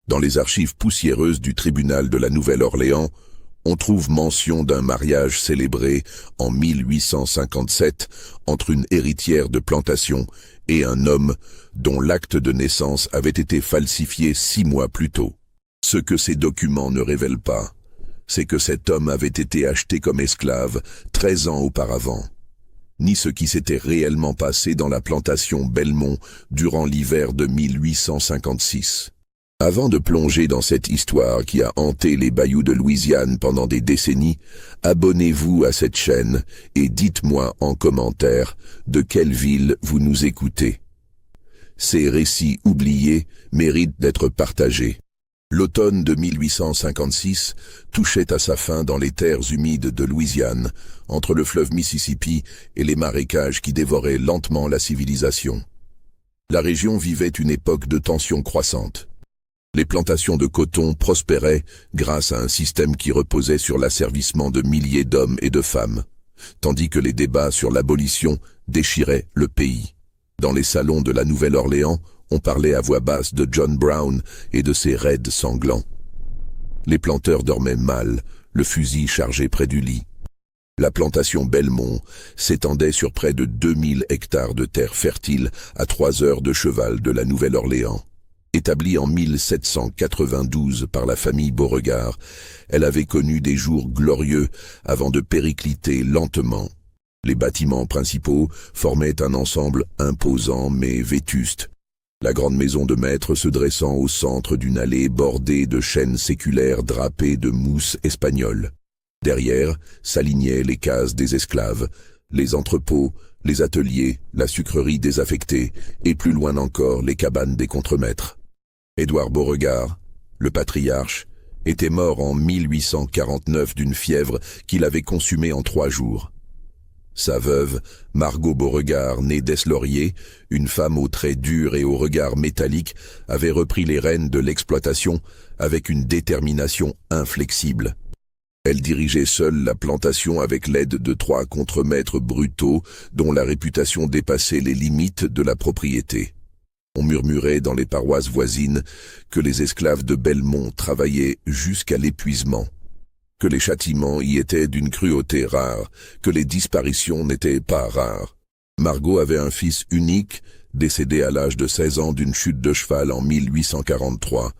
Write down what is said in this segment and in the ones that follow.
Dans les archives poussiéreuses du tribunal de la Nouvelle-Orléans, on trouve mention d'un mariage célébré en 1857 entre une héritière de plantation et un homme dont l'acte de naissance avait été falsifié 6 mois plus tôt. Ce que ces documents ne révèlent pas, c'est que cet homme avait été acheté comme esclave 13 ans auparavant, ni ce qui s'était réellement passé dans la plantation Belmont durant l'hiver de 1856. Avant de plonger dans cette histoire qui a hanté les bayous de Louisiane pendant des décennies, abonnez-vous à cette chaîne et dites-moi en commentaire de quelle ville vous nous écoutez. Ces récits oubliés méritent d'être partagés. L'automne de 1856 touchait à sa fin dans les terres humides de Louisiane, entre le fleuve Mississippi et les marécages qui dévoraient lentement la civilisation. La région vivait une époque de tensions croissantes. Les plantations de coton prospéraient grâce à un système qui reposait sur l'asservissement de milliers d'hommes et de femmes, tandis que les débats sur l'abolition déchiraient le pays. Dans les salons de la Nouvelle-Orléans, on parlait à voix basse de John Brown et de ses raids sanglants. Les planteurs dormaient mal, le fusil chargé près du lit. La plantation Belmont s'étendait sur près de 2000 hectares de terre fertile à 3 heures de cheval de la Nouvelle-Orléans. Établie en 1792 par la famille Beauregard, elle avait connu des jours glorieux avant de péricliter lentement. Les bâtiments principaux formaient un ensemble imposant mais vétuste. La grande maison de maître se dressant au centre d'une allée bordée de chênes séculaires drapés de mousse espagnole. Derrière s'alignaient les cases des esclaves, les entrepôts, les ateliers, la sucrerie désaffectée, et plus loin encore les cabanes des contremaîtres. Édouard Beauregard, le patriarche, était mort en 1849 d'une fièvre qu'il avait consumée en 3 jours. Sa veuve, Margot Beauregard, née Deslauriers, une femme aux traits durs et au regard métallique, avait repris les rênes de l'exploitation avec une détermination inflexible. Elle dirigeait seule la plantation avec l'aide de 3 contremaîtres brutaux dont la réputation dépassait les limites de la propriété. On murmurait dans les paroisses voisines que les esclaves de Belmont travaillaient jusqu'à l'épuisement, que les châtiments y étaient d'une cruauté rare, que les disparitions n'étaient pas rares. Margot avait un fils unique, décédé à l'âge de 16 ans d'une chute de cheval en 1843,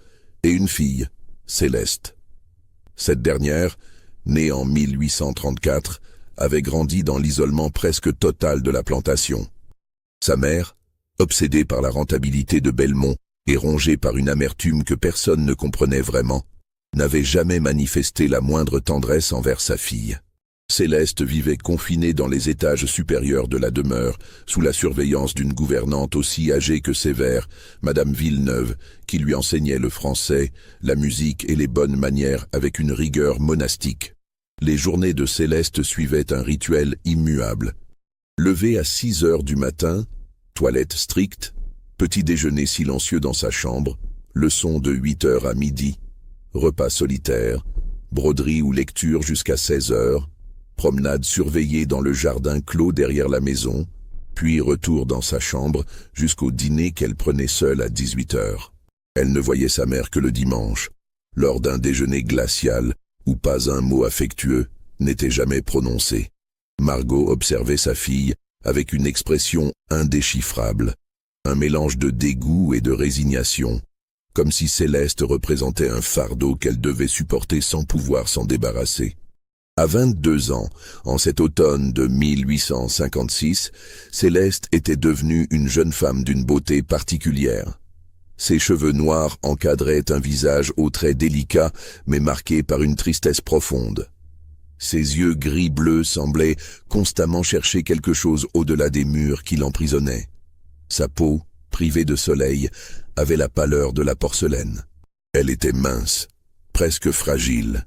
et une fille, Céleste. Cette dernière, née en 1834, avait grandi dans l'isolement presque total de la plantation. Sa mère, obsédée par la rentabilité de Belmont et rongée par une amertume que personne ne comprenait vraiment, n'avait jamais manifesté la moindre tendresse envers sa fille. Céleste vivait confinée dans les étages supérieurs de la demeure, sous la surveillance d'une gouvernante aussi âgée que sévère, Madame Villeneuve, qui lui enseignait le français, la musique et les bonnes manières avec une rigueur monastique. Les journées de Céleste suivaient un rituel immuable. Levée à 6 heures du matin, toilette stricte, petit déjeuner silencieux dans sa chambre, leçon de 8 heures à midi, repas solitaire, broderie ou lecture jusqu'à 16 heures, promenade surveillée dans le jardin clos derrière la maison, puis retour dans sa chambre jusqu'au dîner qu'elle prenait seule à 18 heures. Elle ne voyait sa mère que le dimanche, lors d'un déjeuner glacial où pas un mot affectueux n'était jamais prononcé. Margot observait sa fille avec une expression indéchiffrable, un mélange de dégoût et de résignation, comme si Céleste représentait un fardeau qu'elle devait supporter sans pouvoir s'en débarrasser. À 22 ans, en cet automne de 1856, Céleste était devenue une jeune femme d'une beauté particulière. Ses cheveux noirs encadraient un visage aux traits délicats mais marqué par une tristesse profonde. Ses yeux gris-bleu semblaient constamment chercher quelque chose au-delà des murs qui l'emprisonnaient. Sa peau, privée de soleil, avait la pâleur de la porcelaine. Elle était mince, presque fragile,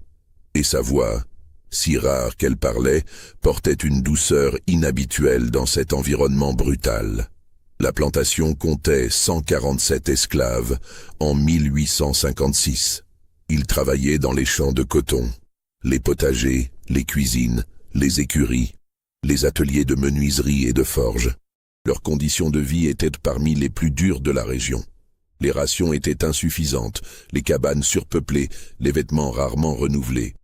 et sa voix, si rare qu'elle parlait, portait une douceur inhabituelle dans cet environnement brutal. La plantation comptait 147 esclaves en 1856. Ils travaillaient dans les champs de coton, les potagers, les cuisines, les écuries, les ateliers de menuiserie et de forge. Leurs conditions de vie étaient parmi les plus dures de la région. Les rations étaient insuffisantes, les cabanes surpeuplées, les vêtements rarement renouvelés.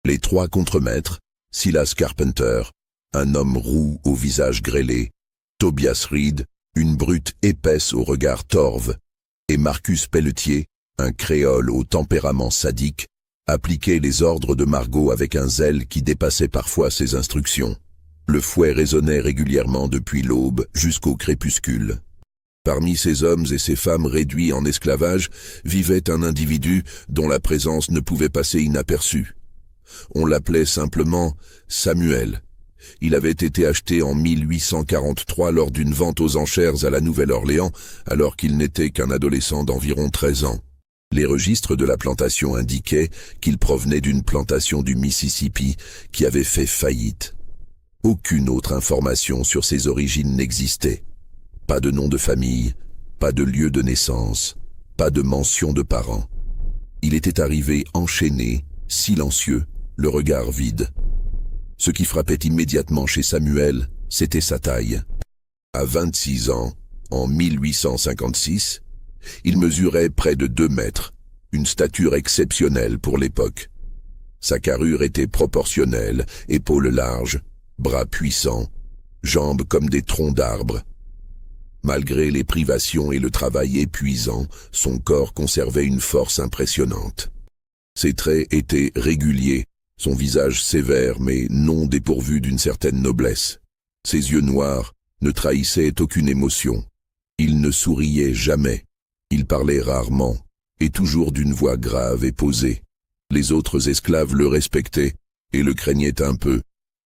Les trois contremaîtres, Silas Carpenter, un homme roux au visage grêlé, Tobias Reed, une brute épaisse au regard torve, et Marcus Pelletier, un créole au tempérament sadique, appliquaient les ordres de Margot avec un zèle qui dépassait parfois ses instructions. Le fouet résonnait régulièrement depuis l'aube jusqu'au crépuscule. Parmi ces hommes et ces femmes réduits en esclavage vivait un individu dont la présence ne pouvait passer inaperçue. On l'appelait simplement Samuel. Il avait été acheté en 1843 lors d'une vente aux enchères à la Nouvelle-Orléans, alors qu'il n'était qu'un adolescent d'environ 13 ans. Les registres de la plantation indiquaient qu'il provenait d'une plantation du Mississippi qui avait fait faillite. Aucune autre information sur ses origines n'existait. Pas de nom de famille, pas de lieu de naissance, pas de mention de parents. Il était arrivé enchaîné, silencieux, le regard vide. Ce qui frappait immédiatement chez Samuel, c'était sa taille. À 26 ans, en 1856, il mesurait près de 2 mètres, une stature exceptionnelle pour l'époque. Sa carrure était proportionnelle, épaules larges, bras puissants, jambes comme des troncs d'arbres. Malgré les privations et le travail épuisant, son corps conservait une force impressionnante. Ses traits étaient réguliers, son visage sévère mais non dépourvu d'une certaine noblesse. Ses yeux noirs ne trahissaient aucune émotion. Il ne souriait jamais. Il parlait rarement, et toujours d'une voix grave et posée. Les autres esclaves le respectaient et le craignaient un peu,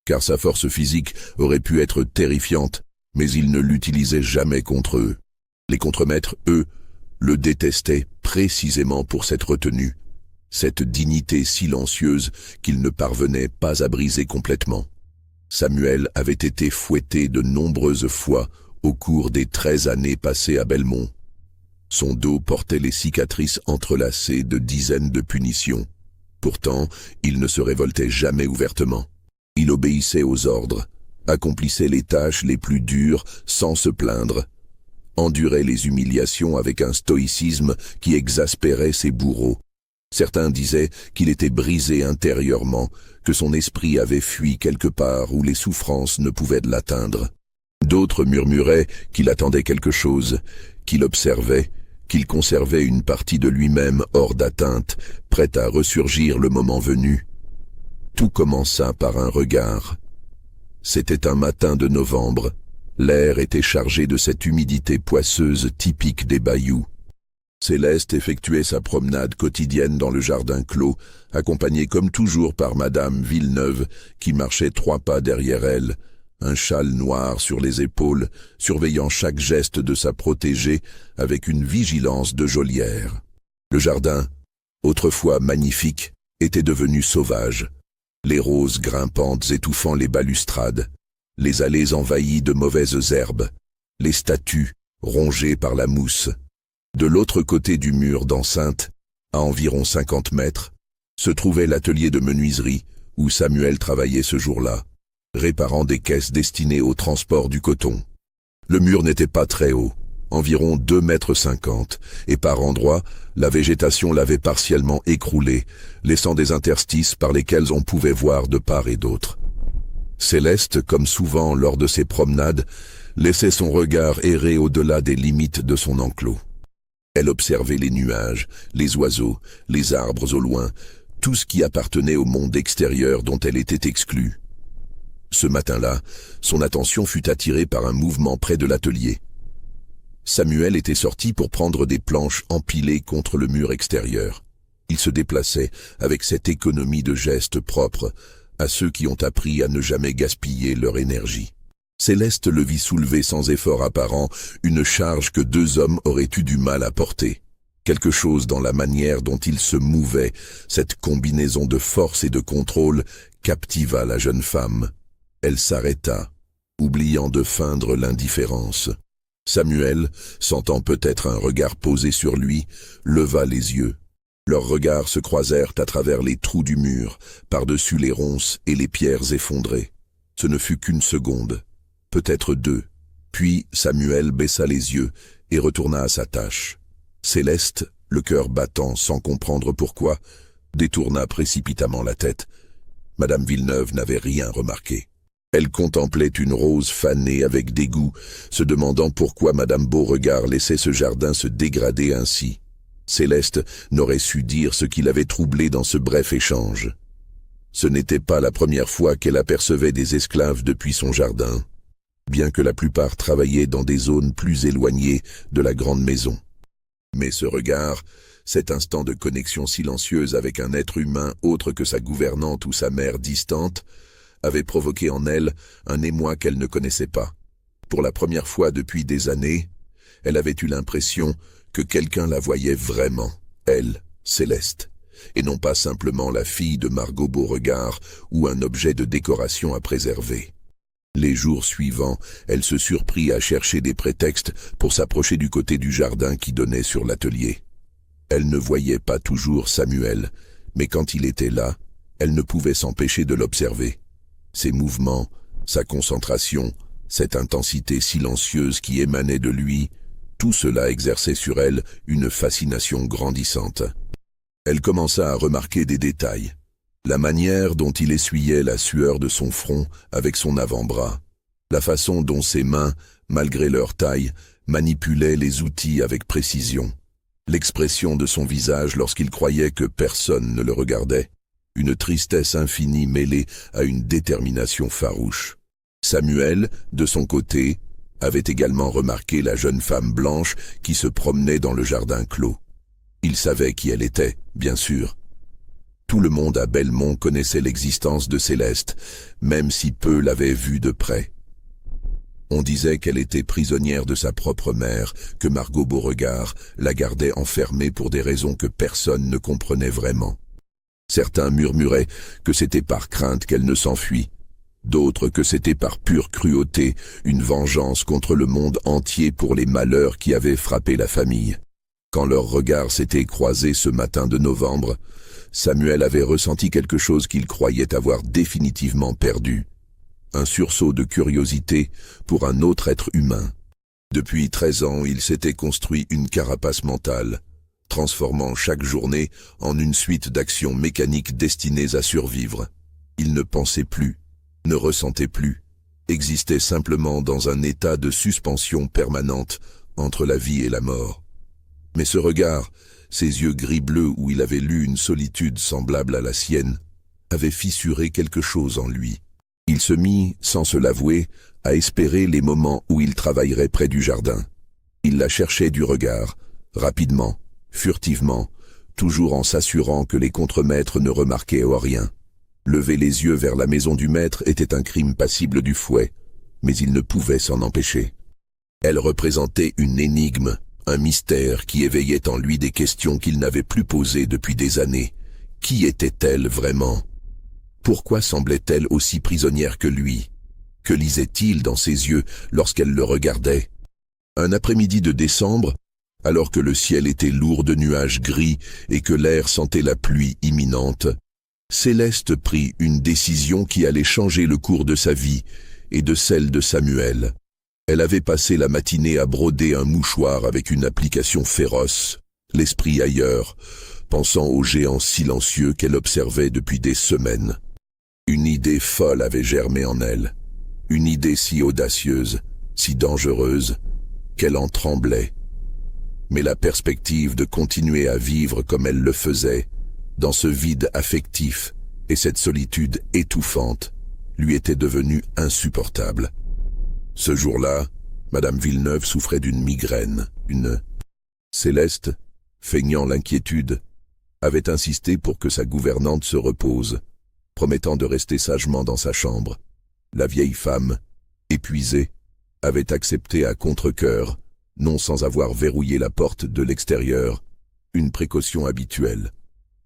car sa force physique aurait pu être terrifiante, mais il ne l'utilisait jamais contre eux. Les contremaîtres, eux, le détestaient précisément pour cette retenue, cette dignité silencieuse qu'il ne parvenait pas à briser complètement. Samuel avait été fouetté de nombreuses fois au cours des 13 années passées à Belmont. Son dos portait les cicatrices entrelacées de dizaines de punitions. Pourtant, il ne se révoltait jamais ouvertement. Il obéissait aux ordres, accomplissait les tâches les plus dures sans se plaindre, endurait les humiliations avec un stoïcisme qui exaspérait ses bourreaux. Certains disaient qu'il était brisé intérieurement, que son esprit avait fui quelque part où les souffrances ne pouvaient l'atteindre. D'autres murmuraient qu'il attendait quelque chose, qu'il observait, qu'il conservait une partie de lui-même hors d'atteinte, prête à ressurgir le moment venu. Tout commença par un regard. C'était un matin de novembre. L'air était chargé de cette humidité poisseuse typique des bayous. Céleste effectuait sa promenade quotidienne dans le jardin clos, accompagnée comme toujours par Madame Villeneuve, qui marchait 3 pas derrière elle, un châle noir sur les épaules, surveillant chaque geste de sa protégée avec une vigilance de geôlière. Le jardin, autrefois magnifique, était devenu sauvage. Les roses grimpantes étouffant les balustrades, les allées envahies de mauvaises herbes, les statues rongées par la mousse. De l'autre côté du mur d'enceinte, à environ 50 mètres, se trouvait l'atelier de menuiserie où Samuel travaillait ce jour-là, réparant des caisses destinées au transport du coton. Le mur n'était pas très haut, environ 2,50 m, et par endroits, la végétation l'avait partiellement écroulé, laissant des interstices par lesquels on pouvait voir de part et d'autre. Céleste, comme souvent lors de ses promenades, laissait son regard errer au-delà des limites de son enclos. Elle observait les nuages, les oiseaux, les arbres au loin, tout ce qui appartenait au monde extérieur dont elle était exclue. Ce matin-là, son attention fut attirée par un mouvement près de l'atelier. Samuel était sorti pour prendre des planches empilées contre le mur extérieur. Il se déplaçait avec cette économie de gestes propres à ceux qui ont appris à ne jamais gaspiller leur énergie. Céleste le vit soulever sans effort apparent une charge que 2 hommes auraient eu du mal à porter. Quelque chose dans la manière dont il se mouvait, cette combinaison de force et de contrôle, captiva la jeune femme. Elle s'arrêta, oubliant de feindre l'indifférence. Samuel, sentant peut-être un regard posé sur lui, leva les yeux. Leurs regards se croisèrent à travers les trous du mur, par-dessus les ronces et les pierres effondrées. Ce ne fut qu'une seconde, peut-être 2. Puis Samuel baissa les yeux et retourna à sa tâche. Céleste, le cœur battant sans comprendre pourquoi, détourna précipitamment la tête. Madame Villeneuve n'avait rien remarqué. Elle contemplait une rose fanée avec dégoût, se demandant pourquoi Madame Beauregard laissait ce jardin se dégrader ainsi. Céleste n'aurait su dire ce qui l'avait troublé dans ce bref échange. Ce n'était pas la première fois qu'elle apercevait des esclaves depuis son jardin, bien que la plupart travaillaient dans des zones plus éloignées de la grande maison. Mais ce regard, cet instant de connexion silencieuse avec un être humain autre que sa gouvernante ou sa mère distante, avait provoqué en elle un émoi qu'elle ne connaissait pas. Pour la première fois depuis des années, elle avait eu l'impression que quelqu'un la voyait vraiment, elle, Céleste, et non pas simplement la fille de Margot Beauregard ou un objet de décoration à préserver. Les jours suivants, elle se surprit à chercher des prétextes pour s'approcher du côté du jardin qui donnait sur l'atelier. Elle ne voyait pas toujours Samuel, mais quand il était là, elle ne pouvait s'empêcher de l'observer. Ses mouvements, sa concentration, cette intensité silencieuse qui émanait de lui, tout cela exerçait sur elle une fascination grandissante. Elle commença à remarquer des détails. La manière dont il essuyait la sueur de son front avec son avant-bras, la façon dont ses mains, malgré leur taille, manipulaient les outils avec précision, l'expression de son visage lorsqu'il croyait que personne ne le regardait, une tristesse infinie mêlée à une détermination farouche. Samuel, de son côté, avait également remarqué la jeune femme blanche qui se promenait dans le jardin clos. Il savait qui elle était, bien sûr. Tout le monde à Belmont connaissait l'existence de Céleste, même si peu l'avaient vue de près. On disait qu'elle était prisonnière de sa propre mère, que Margot Beauregard la gardait enfermée pour des raisons que personne ne comprenait vraiment. Certains murmuraient que c'était par crainte qu'elle ne s'enfuit, d'autres que c'était par pure cruauté, une vengeance contre le monde entier pour les malheurs qui avaient frappé la famille. Quand leurs regards s'étaient croisés ce matin de novembre, Samuel avait ressenti quelque chose qu'il croyait avoir définitivement perdu. Un sursaut de curiosité pour un autre être humain. Depuis 13 ans, il s'était construit une carapace mentale, transformant chaque journée en une suite d'actions mécaniques destinées à survivre. Il ne pensait plus, ne ressentait plus, existait simplement dans un état de suspension permanente entre la vie et la mort. Mais ce regard, ses yeux gris-bleus où il avait lu une solitude semblable à la sienne, avait fissuré quelque chose en lui. Il se mit, sans se l'avouer, à espérer les moments où il travaillerait près du jardin. Il la cherchait du regard, rapidement, furtivement, toujours en s'assurant que les contremaîtres ne remarquaient rien. Lever les yeux vers la maison du maître était un crime passible du fouet, mais il ne pouvait s'en empêcher. Elle représentait une énigme, un mystère qui éveillait en lui des questions qu'il n'avait plus posées depuis des années. Qui était-elle vraiment ? Pourquoi semblait-elle aussi prisonnière que lui ? Que lisait-il dans ses yeux lorsqu'elle le regardait ? Un après-midi de décembre, alors que le ciel était lourd de nuages gris et que l'air sentait la pluie imminente, Céleste prit une décision qui allait changer le cours de sa vie et de celle de Samuel. Elle avait passé la matinée à broder un mouchoir avec une application féroce, l'esprit ailleurs, pensant au géant silencieux qu'elle observait depuis des semaines. Une idée folle avait germé en elle, une idée si audacieuse, si dangereuse, qu'elle en tremblait. Mais la perspective de continuer à vivre comme elle le faisait, dans ce vide affectif et cette solitude étouffante, lui était devenue insupportable. Ce jour-là, Madame Villeneuve souffrait d'une migraine, Céleste, feignant l'inquiétude, avait insisté pour que sa gouvernante se repose, promettant de rester sagement dans sa chambre. La vieille femme, épuisée, avait accepté à contre-cœur, non sans avoir verrouillé la porte de l'extérieur, une précaution habituelle.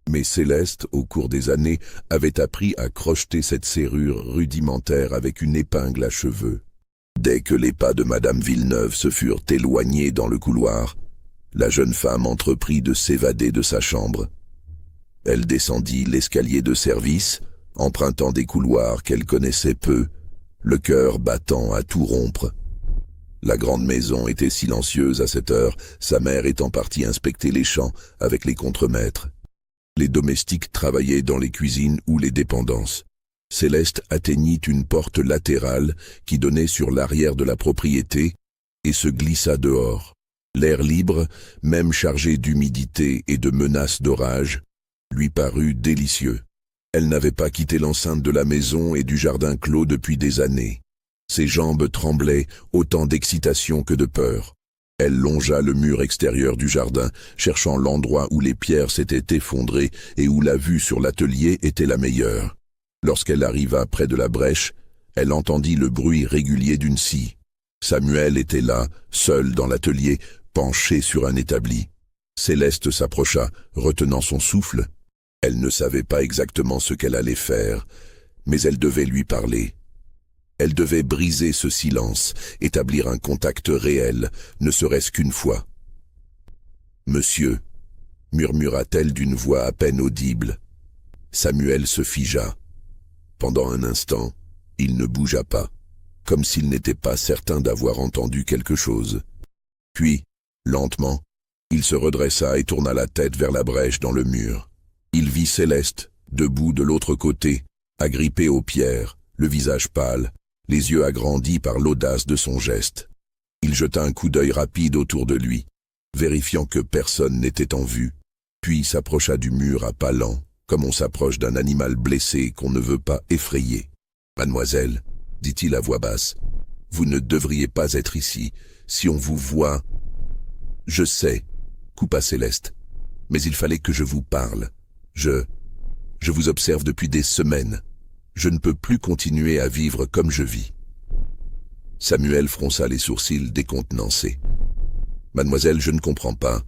Mais Céleste, au cours des années, avait appris à crocheter cette serrure rudimentaire avec une épingle à cheveux. Dès que les pas de Madame Villeneuve se furent éloignés dans le couloir, la jeune femme entreprit de s'évader de sa chambre. Elle descendit l'escalier de service, empruntant des couloirs qu'elle connaissait peu, le cœur battant à tout rompre. La grande maison était silencieuse à cette heure, sa mère étant partie inspecter les champs avec les contremaîtres. Les domestiques travaillaient dans les cuisines ou les dépendances. Céleste atteignit une porte latérale qui donnait sur l'arrière de la propriété et se glissa dehors. L'air libre, même chargé d'humidité et de menaces d'orage, lui parut délicieux. Elle n'avait pas quitté l'enceinte de la maison et du jardin clos depuis des années. Ses jambes tremblaient, autant d'excitation que de peur. Elle longea le mur extérieur du jardin, cherchant l'endroit où les pierres s'étaient effondrées et où la vue sur l'atelier était la meilleure. Lorsqu'elle arriva près de la brèche, elle entendit le bruit régulier d'une scie. Samuel était là, seul dans l'atelier, penché sur un établi. Céleste s'approcha, retenant son souffle. Elle ne savait pas exactement ce qu'elle allait faire, mais elle devait lui parler. Elle devait briser ce silence, établir un contact réel, ne serait-ce qu'une fois. « Monsieur » murmura-t-elle d'une voix à peine audible. Samuel se figea. Pendant un instant, il ne bougea pas, comme s'il n'était pas certain d'avoir entendu quelque chose. Puis, lentement, il se redressa et tourna la tête vers la brèche dans le mur. Il vit Céleste, debout de l'autre côté, agrippée aux pierres, le visage pâle, les yeux agrandis par l'audace de son geste. Il jeta un coup d'œil rapide autour de lui, vérifiant que personne n'était en vue, puis s'approcha du mur à pas lents, comme on s'approche d'un animal blessé qu'on ne veut pas effrayer. « Mademoiselle, dit-il à voix basse, vous ne devriez pas être ici. Si on vous voit... » Je sais, coupa Céleste, mais il fallait que je vous parle. Je vous observe depuis des semaines. Je ne peux plus continuer à vivre comme je vis. Samuel fronça les sourcils décontenancé. Mademoiselle, je ne comprends pas.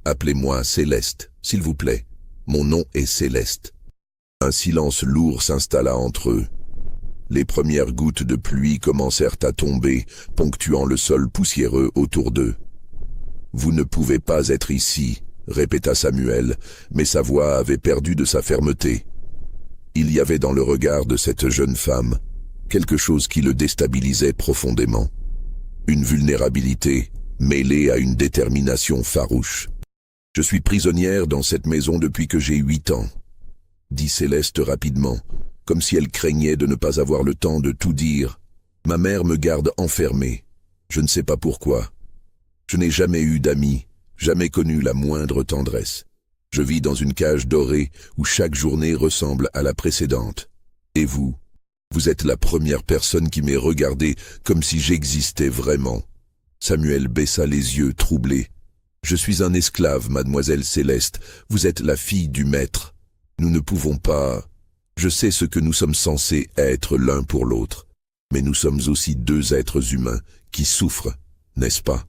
Appelez-moi Céleste, s'il vous plaît. Mon nom est Céleste. Un silence lourd s'installa entre eux. Les premières gouttes de pluie commencèrent à tomber, ponctuant le sol poussiéreux autour d'eux. Vous ne pouvez pas être ici, répéta Samuel, mais sa voix avait perdu de sa fermeté. Il y avait dans le regard de cette jeune femme quelque chose qui le déstabilisait profondément. Une vulnérabilité mêlée à une détermination farouche. « Je suis prisonnière dans cette maison depuis que j'ai 8 ans, dit Céleste rapidement, comme si elle craignait de ne pas avoir le temps de tout dire. Ma mère me garde enfermée. Je ne sais pas pourquoi. Je n'ai jamais eu d'amis, jamais connu la moindre tendresse. Je vis dans une cage dorée où chaque journée ressemble à la précédente. Et vous êtes la première personne qui m'ait regardé comme si j'existais vraiment. » Samuel baissa les yeux troublés. « Je suis un esclave, mademoiselle Céleste. Vous êtes la fille du maître. Nous ne pouvons pas... Je sais ce que nous sommes censés être l'un pour l'autre. Mais nous sommes aussi 2 êtres humains qui souffrent, n'est-ce pas ?»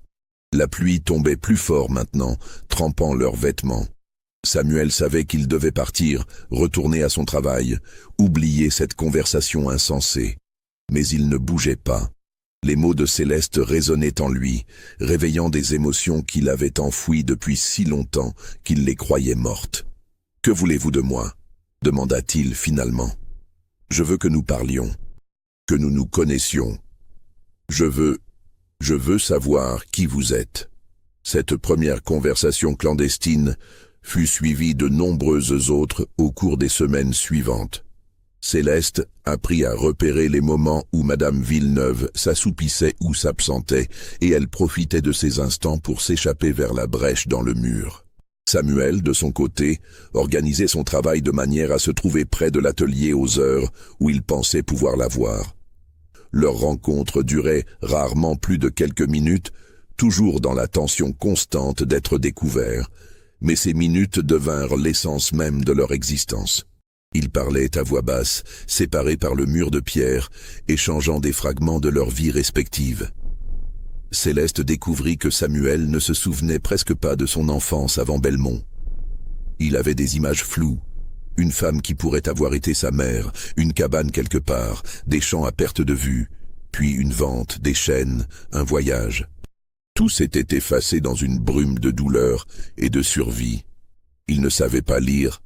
La pluie tombait plus fort maintenant, trempant leurs vêtements. Samuel savait qu'il devait partir, retourner à son travail, oublier cette conversation insensée. Mais il ne bougeait pas. Les mots de Céleste résonnaient en lui, réveillant des émotions qu'il avait enfouies depuis si longtemps qu'il les croyait mortes. « Que voulez-vous de moi ?» demanda-t-il finalement. « Je veux que nous parlions, que nous nous connaissions. Je veux savoir qui vous êtes. » Cette première conversation clandestine fut suivie de nombreuses autres au cours des semaines suivantes. Céleste apprit à repérer les moments où Madame Villeneuve s'assoupissait ou s'absentait, et elle profitait de ces instants pour s'échapper vers la brèche dans le mur. Samuel, de son côté, organisait son travail de manière à se trouver près de l'atelier aux heures où il pensait pouvoir la voir. Leur rencontre durait rarement plus de quelques minutes, toujours dans la tension constante d'être découverts, mais ces minutes devinrent l'essence même de leur existence. Ils parlaient à voix basse, séparés par le mur de pierre, échangeant des fragments de leur vie respective. Céleste découvrit que Samuel ne se souvenait presque pas de son enfance avant Belmont. Il avait des images floues, une femme qui pourrait avoir été sa mère, une cabane quelque part, des champs à perte de vue, puis une vente, des chaînes, un voyage. Tout s'était effacé dans une brume de douleur et de survie. Il ne savait pas lire,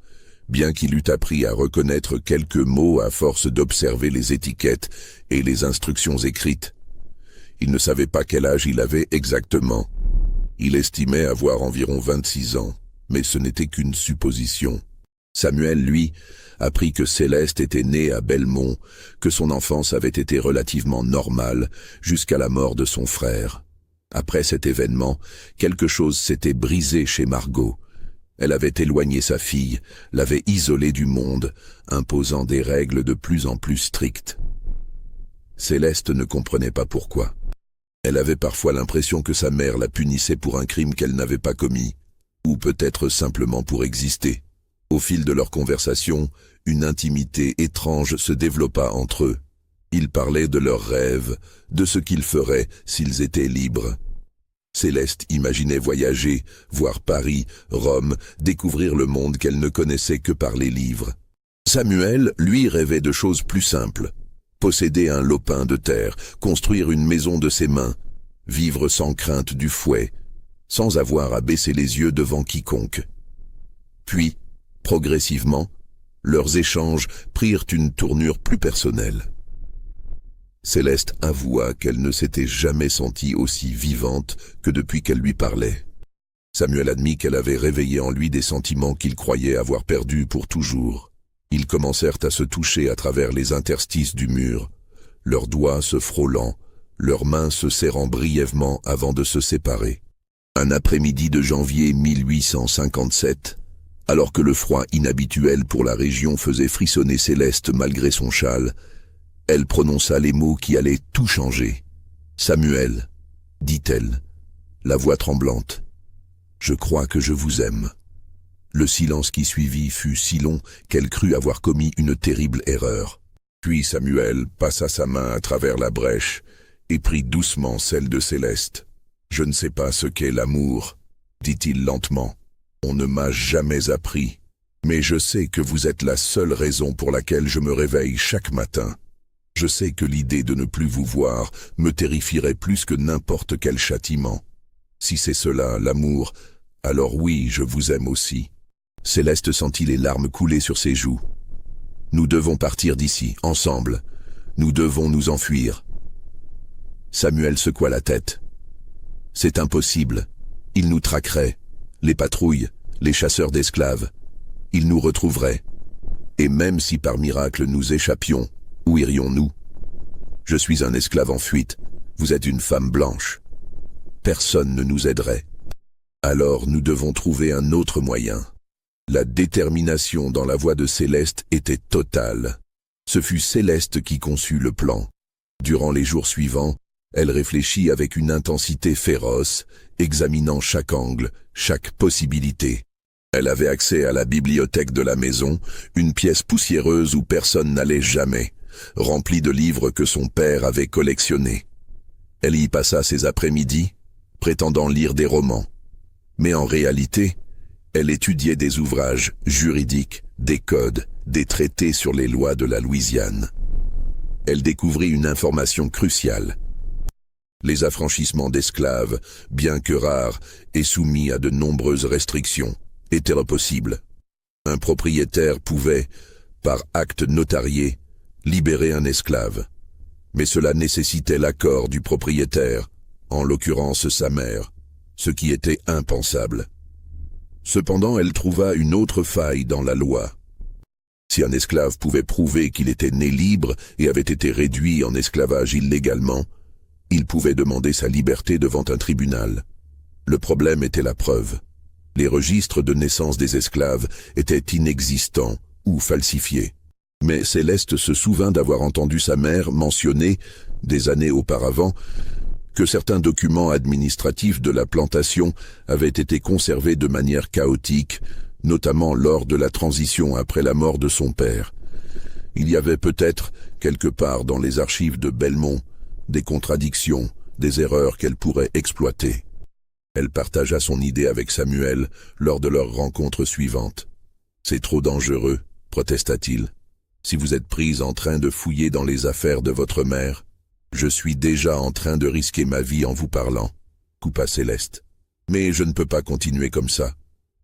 bien qu'il eût appris à reconnaître quelques mots à force d'observer les étiquettes et les instructions écrites. Il ne savait pas quel âge il avait exactement. Il estimait avoir environ 26 ans, mais ce n'était qu'une supposition. Samuel, lui, apprit que Céleste était née à Belmont, que son enfance avait été relativement normale jusqu'à la mort de son frère. Après cet événement, quelque chose s'était brisé chez Margot. Elle avait éloigné sa fille, l'avait isolée du monde, imposant des règles de plus en plus strictes. Céleste ne comprenait pas pourquoi. Elle avait parfois l'impression que sa mère la punissait pour un crime qu'elle n'avait pas commis, ou peut-être simplement pour exister. Au fil de leur conversation, une intimité étrange se développa entre eux. Ils parlaient de leurs rêves, de ce qu'ils feraient s'ils étaient libres. Céleste imaginait voyager, voir Paris, Rome, découvrir le monde qu'elle ne connaissait que par les livres. Samuel, lui, rêvait de choses plus simples. Posséder un lopin de terre, construire une maison de ses mains, vivre sans crainte du fouet, sans avoir à baisser les yeux devant quiconque. Puis, progressivement, leurs échanges prirent une tournure plus personnelle. Céleste avoua qu'elle ne s'était jamais sentie aussi vivante que depuis qu'elle lui parlait. Samuel admit qu'elle avait réveillé en lui des sentiments qu'il croyait avoir perdus pour toujours. Ils commencèrent à se toucher à travers les interstices du mur, leurs doigts se frôlant, leurs mains se serrant brièvement avant de se séparer. Un après-midi de janvier 1857, alors que le froid inhabituel pour la région faisait frissonner Céleste malgré son châle, elle prononça les mots qui allaient tout changer. « Samuel, dit-elle, la voix tremblante, je crois que je vous aime. » Le silence qui suivit fut si long qu'elle crut avoir commis une terrible erreur. Puis Samuel passa sa main à travers la brèche et prit doucement celle de Céleste. « Je ne sais pas ce qu'est l'amour, dit-il lentement. On ne m'a jamais appris, mais je sais que vous êtes la seule raison pour laquelle je me réveille chaque matin. Je sais que l'idée de ne plus vous voir me terrifierait plus que n'importe quel châtiment. Si c'est cela, l'amour, alors oui, je vous aime aussi. » Céleste sentit les larmes couler sur ses joues. « Nous devons partir d'ici, ensemble. Nous devons nous enfuir. » Samuel secoua la tête. « C'est impossible. Ils nous traqueraient. Les patrouilles, les chasseurs d'esclaves. Ils nous retrouveraient. Et même si par miracle nous échappions, où irions-nous? Je suis un esclave en fuite. Vous êtes une femme blanche. Personne ne nous aiderait. Alors nous devons trouver un autre moyen. » La détermination dans la voix de Céleste était totale. Ce fut Céleste qui conçut le plan. Durant les jours suivants, elle réfléchit avec une intensité féroce, examinant chaque angle, chaque possibilité. Elle avait accès à la bibliothèque de la maison, une pièce poussiéreuse où personne n'allait jamais, remplie de livres que son père avait collectionnés. Elle y passa ses après-midi, prétendant lire des romans. Mais en réalité, elle étudiait des ouvrages juridiques, des codes, des traités sur les lois de la Louisiane. Elle découvrit une information cruciale. Les affranchissements d'esclaves, bien que rares et soumis à de nombreuses restrictions, étaient possibles. Un propriétaire pouvait, par acte notarié, libérer un esclave. Mais cela nécessitait l'accord du propriétaire, en l'occurrence sa mère, ce qui était impensable. Cependant, elle trouva une autre faille dans la loi. Si un esclave pouvait prouver qu'il était né libre et avait été réduit en esclavage illégalement, il pouvait demander sa liberté devant un tribunal. Le problème était la preuve. Les registres de naissance des esclaves étaient inexistants ou falsifiés. Mais Céleste se souvint d'avoir entendu sa mère mentionner, des années auparavant, que certains documents administratifs de la plantation avaient été conservés de manière chaotique, notamment lors de la transition après la mort de son père. Il y avait peut-être, quelque part dans les archives de Belmont, des contradictions, des erreurs qu'elle pourrait exploiter. Elle partagea son idée avec Samuel lors de leur rencontre suivante. « C'est trop dangereux, protesta-t-il. Si vous êtes prise en train de fouiller dans les affaires de votre mère, je suis déjà en train de risquer ma vie en vous parlant, » coupa Céleste. « Mais je ne peux pas continuer comme ça.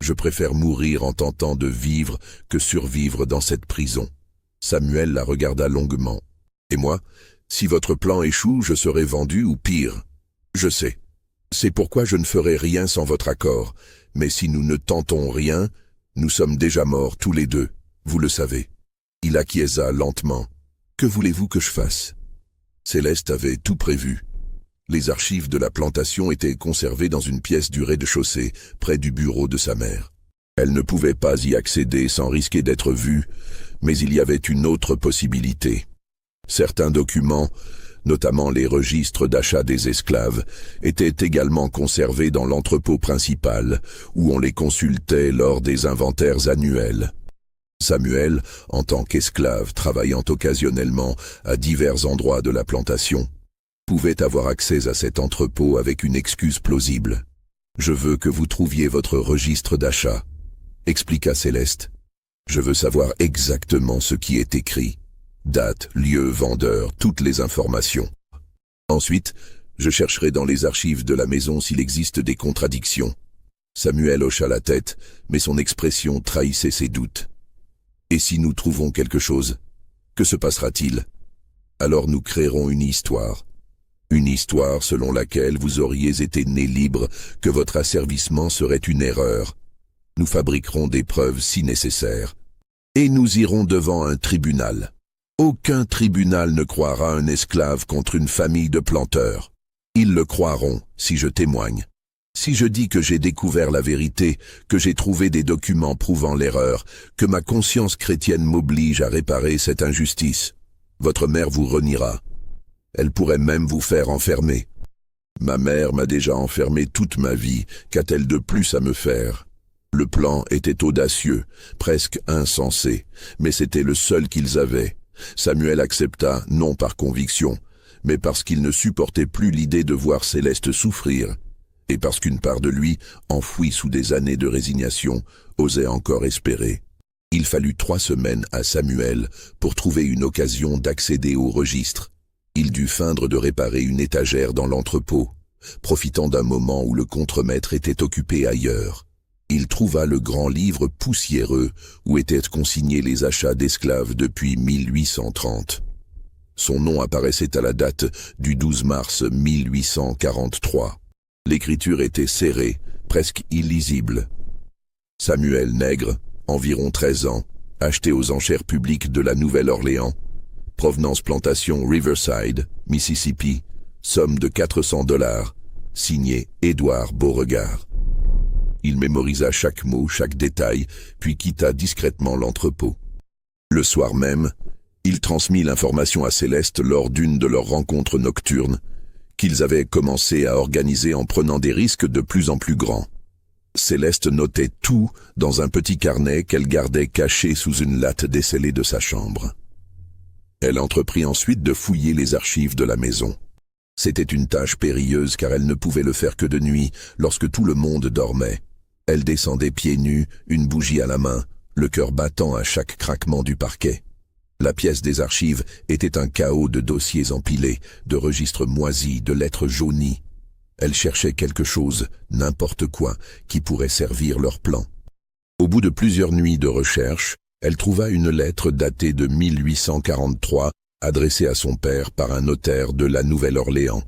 Je préfère mourir en tentant de vivre que survivre dans cette prison. » Samuel la regarda longuement. « Et moi, Si votre plan échoue, je serai vendu ou pire. Je sais. C'est pourquoi je ne ferai rien sans votre accord. Mais si nous ne tentons rien, nous sommes déjà morts tous les deux, vous le savez. Il acquiesça lentement. Que voulez-vous que je fasse? Céleste avait tout prévu. Les archives de la plantation étaient conservées dans une pièce du rez-de-chaussée, près du bureau de sa mère. Elle ne pouvait pas y accéder sans risquer d'être vue, mais il y avait une autre possibilité. Certains documents, notamment les registres d'achat des esclaves, étaient également conservés dans l'entrepôt principal, où on les consultait lors des inventaires annuels. Samuel, en tant qu'esclave travaillant occasionnellement à divers endroits de la plantation, pouvait avoir accès à cet entrepôt avec une excuse plausible. « Je veux que vous trouviez votre registre d'achat », expliqua Céleste. « Je veux savoir exactement ce qui est écrit. Date, lieu, vendeur, toutes les informations. Ensuite, je chercherai dans les archives de la maison s'il existe des contradictions. » Samuel hocha la tête, mais son expression trahissait ses doutes. « Et si nous trouvons quelque chose, que se passera-t-il? Alors nous créerons une histoire. Une histoire selon laquelle vous auriez été né libre, que votre asservissement serait une erreur. Nous fabriquerons des preuves si nécessaire. Et nous irons devant un tribunal. Aucun tribunal ne croira un esclave contre une famille de planteurs. Ils le croiront si je témoigne. Si je dis que j'ai découvert la vérité, que j'ai trouvé des documents prouvant l'erreur, que ma conscience chrétienne m'oblige à réparer cette injustice, votre mère vous reniera. Elle pourrait même vous faire enfermer. Ma mère m'a déjà enfermé toute ma vie, qu'a-t-elle de plus à me faire? Le plan était audacieux, presque insensé, mais c'était le seul qu'ils avaient. Samuel accepta, non par conviction, mais parce qu'il ne supportait plus l'idée de voir Céleste souffrir, et parce qu'une part de lui, enfouie sous des années de résignation, osait encore espérer. Il fallut 3 semaines à Samuel pour trouver une occasion d'accéder au registre. Il dut feindre de réparer une étagère dans l'entrepôt, profitant d'un moment où le contremaître était occupé ailleurs. Il trouva le grand livre poussiéreux où étaient consignés les achats d'esclaves depuis 1830. Son nom apparaissait à la date du 12 mars 1843. L'écriture était serrée, presque illisible. Samuel Nègre, environ 13 ans, acheté aux enchères publiques de la Nouvelle-Orléans, provenance plantation Riverside, Mississippi, somme de $400, signé Édouard Beauregard. Il mémorisa chaque mot, chaque détail, puis quitta discrètement l'entrepôt. Le soir même, il transmit l'information à Céleste lors d'une de leurs rencontres nocturnes, qu'ils avaient commencé à organiser en prenant des risques de plus en plus grands. Céleste notait tout dans un petit carnet qu'elle gardait caché sous une latte descellée de sa chambre. Elle entreprit ensuite de fouiller les archives de la maison. C'était une tâche périlleuse car elle ne pouvait le faire que de nuit, lorsque tout le monde dormait. Elle descendait pieds nus, une bougie à la main, le cœur battant à chaque craquement du parquet. La pièce des archives était un chaos de dossiers empilés, de registres moisis, de lettres jaunies. Elle cherchait quelque chose, n'importe quoi, qui pourrait servir leur plan. Au bout de plusieurs nuits de recherche, elle trouva une lettre datée de 1843, adressée à son père par un notaire de la Nouvelle-Orléans.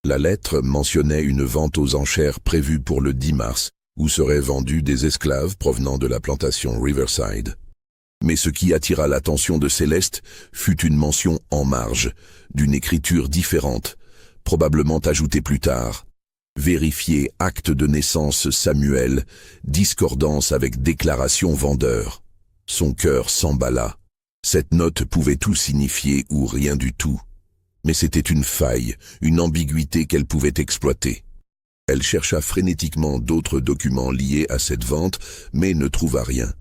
La lettre mentionnait une vente aux enchères prévue pour le 10 mars, où seraient vendus des esclaves provenant de la plantation Riverside. Mais ce qui attira l'attention de Céleste fut une mention en marge, d'une écriture différente, probablement ajoutée plus tard. Vérifier acte de naissance Samuel, discordance avec déclaration vendeur. Son cœur s'emballa. Cette note pouvait tout signifier ou rien du tout. Mais c'était une faille, une ambiguïté qu'elle pouvait exploiter. Elle chercha frénétiquement d'autres documents liés à cette vente, mais ne trouva rien.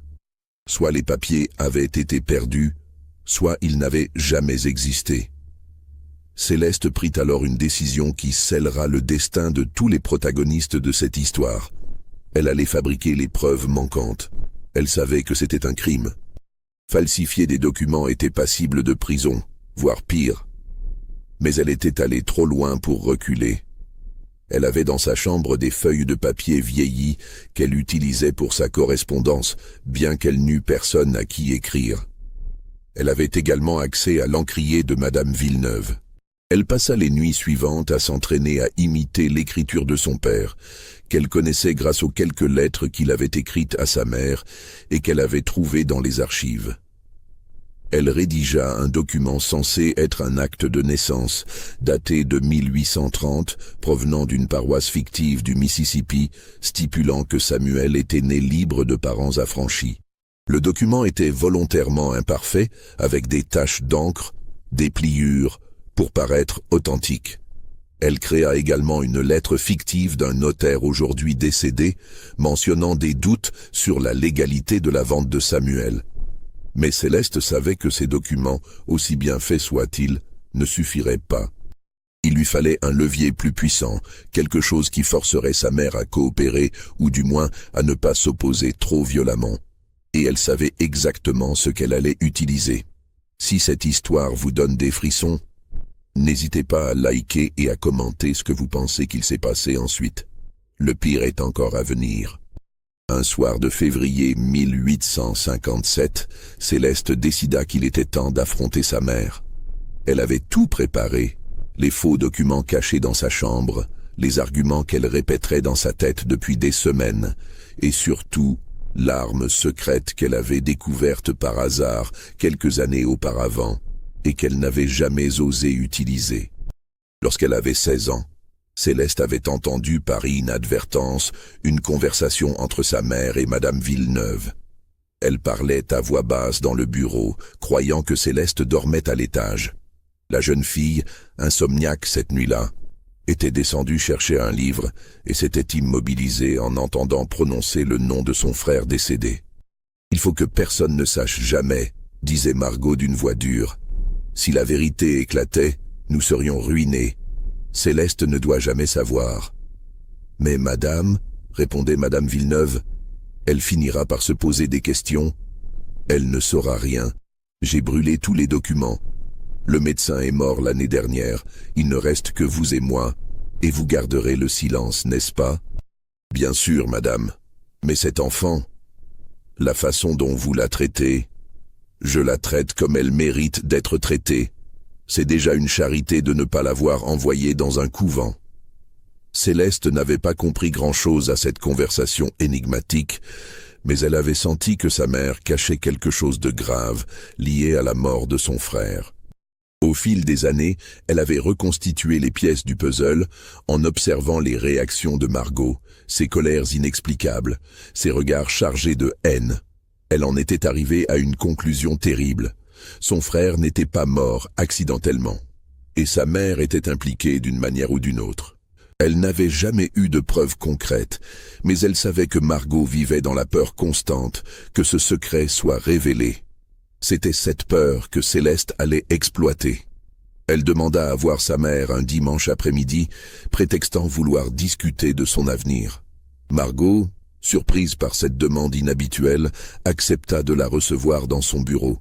Soit les papiers avaient été perdus, soit ils n'avaient jamais existé. Céleste prit alors une décision qui scellera le destin de tous les protagonistes de cette histoire. Elle allait fabriquer les preuves manquantes. Elle savait que c'était un crime. Falsifier des documents était passible de prison, voire pire. Mais elle était allée trop loin pour reculer. Elle avait dans sa chambre des feuilles de papier vieillies qu'elle utilisait pour sa correspondance, bien qu'elle n'eût personne à qui écrire. Elle avait également accès à l'encrier de Madame Villeneuve. Elle passa les nuits suivantes à s'entraîner à imiter l'écriture de son père, qu'elle connaissait grâce aux quelques lettres qu'il avait écrites à sa mère et qu'elle avait trouvées dans les archives. Elle rédigea un document censé être un acte de naissance, daté de 1830, provenant d'une paroisse fictive du Mississippi, stipulant que Samuel était né libre de parents affranchis. Le document était volontairement imparfait, avec des taches d'encre, des pliures, pour paraître authentique. Elle créa également une lettre fictive d'un notaire aujourd'hui décédé, mentionnant des doutes sur la légalité de la vente de Samuel. Mais Céleste savait que ces documents, aussi bien faits soient-ils, ne suffiraient pas. Il lui fallait un levier plus puissant, quelque chose qui forcerait sa mère à coopérer, ou du moins à ne pas s'opposer trop violemment. Et elle savait exactement ce qu'elle allait utiliser. Si cette histoire vous donne des frissons, n'hésitez pas à liker et à commenter ce que vous pensez qu'il s'est passé ensuite. Le pire est encore à venir. Un soir de février 1857, Céleste décida qu'il était temps d'affronter sa mère. Elle avait tout préparé, les faux documents cachés dans sa chambre, les arguments qu'elle répéterait dans sa tête depuis des semaines, et surtout, l'arme secrète qu'elle avait découverte par hasard quelques années auparavant, et qu'elle n'avait jamais osé utiliser. Lorsqu'elle avait 16 ans, Céleste avait entendu par inadvertance une conversation entre sa mère et Madame Villeneuve. Elle parlait à voix basse dans le bureau, croyant que Céleste dormait à l'étage. La jeune fille, insomniaque cette nuit-là, était descendue chercher un livre et s'était immobilisée en entendant prononcer le nom de son frère décédé. « Il faut que personne ne sache jamais », disait Margot d'une voix dure. « Si la vérité éclatait, nous serions ruinés. Céleste ne doit jamais savoir. »« Mais madame, » répondait Madame Villeneuve, « elle finira par se poser des questions. Elle ne saura rien. J'ai brûlé tous les documents. Le médecin est mort l'année dernière. Il ne reste que vous et moi. Et vous garderez le silence, n'est-ce pas ? » ?»« Bien sûr, madame. Mais cet enfant, la façon dont vous la traitez, je la traite comme elle mérite d'être traitée. C'est déjà une charité de ne pas l'avoir envoyée dans un couvent. » Céleste n'avait pas compris grand-chose à cette conversation énigmatique, mais elle avait senti que sa mère cachait quelque chose de grave lié à la mort de son frère. Au fil des années, elle avait reconstitué les pièces du puzzle en observant les réactions de Margot, ses colères inexplicables, ses regards chargés de haine. Elle en était arrivée à une conclusion terrible. Son frère n'était pas mort accidentellement, et sa mère était impliquée d'une manière ou d'une autre. Elle n'avait jamais eu de preuves concrètes, mais elle savait que Margot vivait dans la peur constante que ce secret soit révélé. C'était cette peur que Céleste allait exploiter. Elle demanda à voir sa mère un dimanche après-midi, prétextant vouloir discuter de son avenir. Margot, surprise par cette demande inhabituelle, accepta de la recevoir dans son bureau.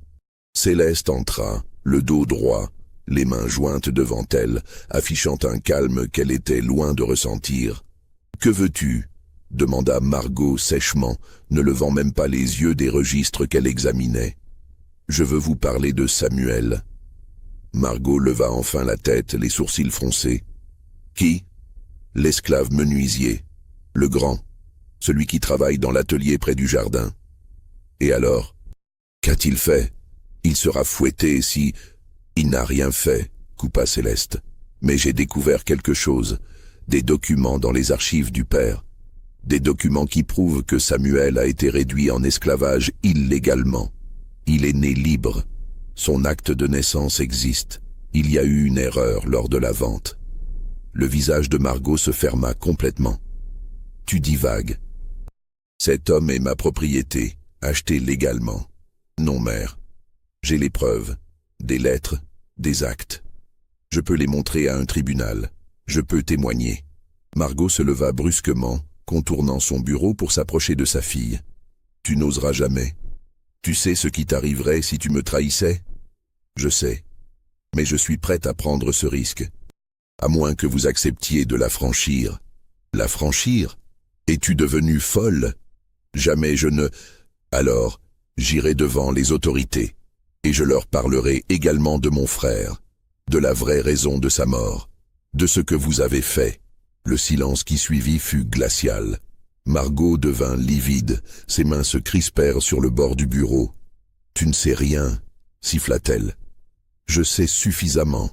Céleste entra, le dos droit, les mains jointes devant elle, affichant un calme qu'elle était loin de ressentir. « Que veux-tu » demanda Margot sèchement, ne levant même pas les yeux des registres qu'elle examinait. « Je veux vous parler de Samuel. » Margot leva enfin la tête, les sourcils froncés. « Qui ?»« L'esclave menuisier, le grand, celui qui travaille dans l'atelier près du jardin. »« Et alors ? Qu'a-t-il fait ? Il sera fouetté si... » « Il n'a rien fait, » coupa Céleste. « Mais j'ai découvert quelque chose, des documents dans les archives du père. Des documents qui prouvent que Samuel a été réduit en esclavage illégalement. Il est né libre. Son acte de naissance existe. Il y a eu une erreur lors de la vente. » Le visage de Margot se ferma complètement. « Tu divagues. Cet homme est ma propriété, achetée légalement. Non, mère. J'ai les preuves. Des lettres, des actes. Je peux les montrer à un tribunal. Je peux témoigner. » Margot se leva brusquement, contournant son bureau pour s'approcher de sa fille. « Tu n'oseras jamais. Tu sais ce qui t'arriverait si tu me trahissais ? Je sais. Mais je suis prête à prendre ce risque. À moins que vous acceptiez de la franchir. » « La franchir ? Es-tu devenue folle ? Jamais je ne... Alors, j'irai devant les autorités. Et je leur parlerai également de mon frère. de la vraie raison de sa mort, de ce que vous avez fait. Le silence qui suivit fut glacial. Margot devint livide, ses mains se crispèrent sur le bord du bureau. « Tu ne sais rien » siffla-t-elle. « Je sais suffisamment.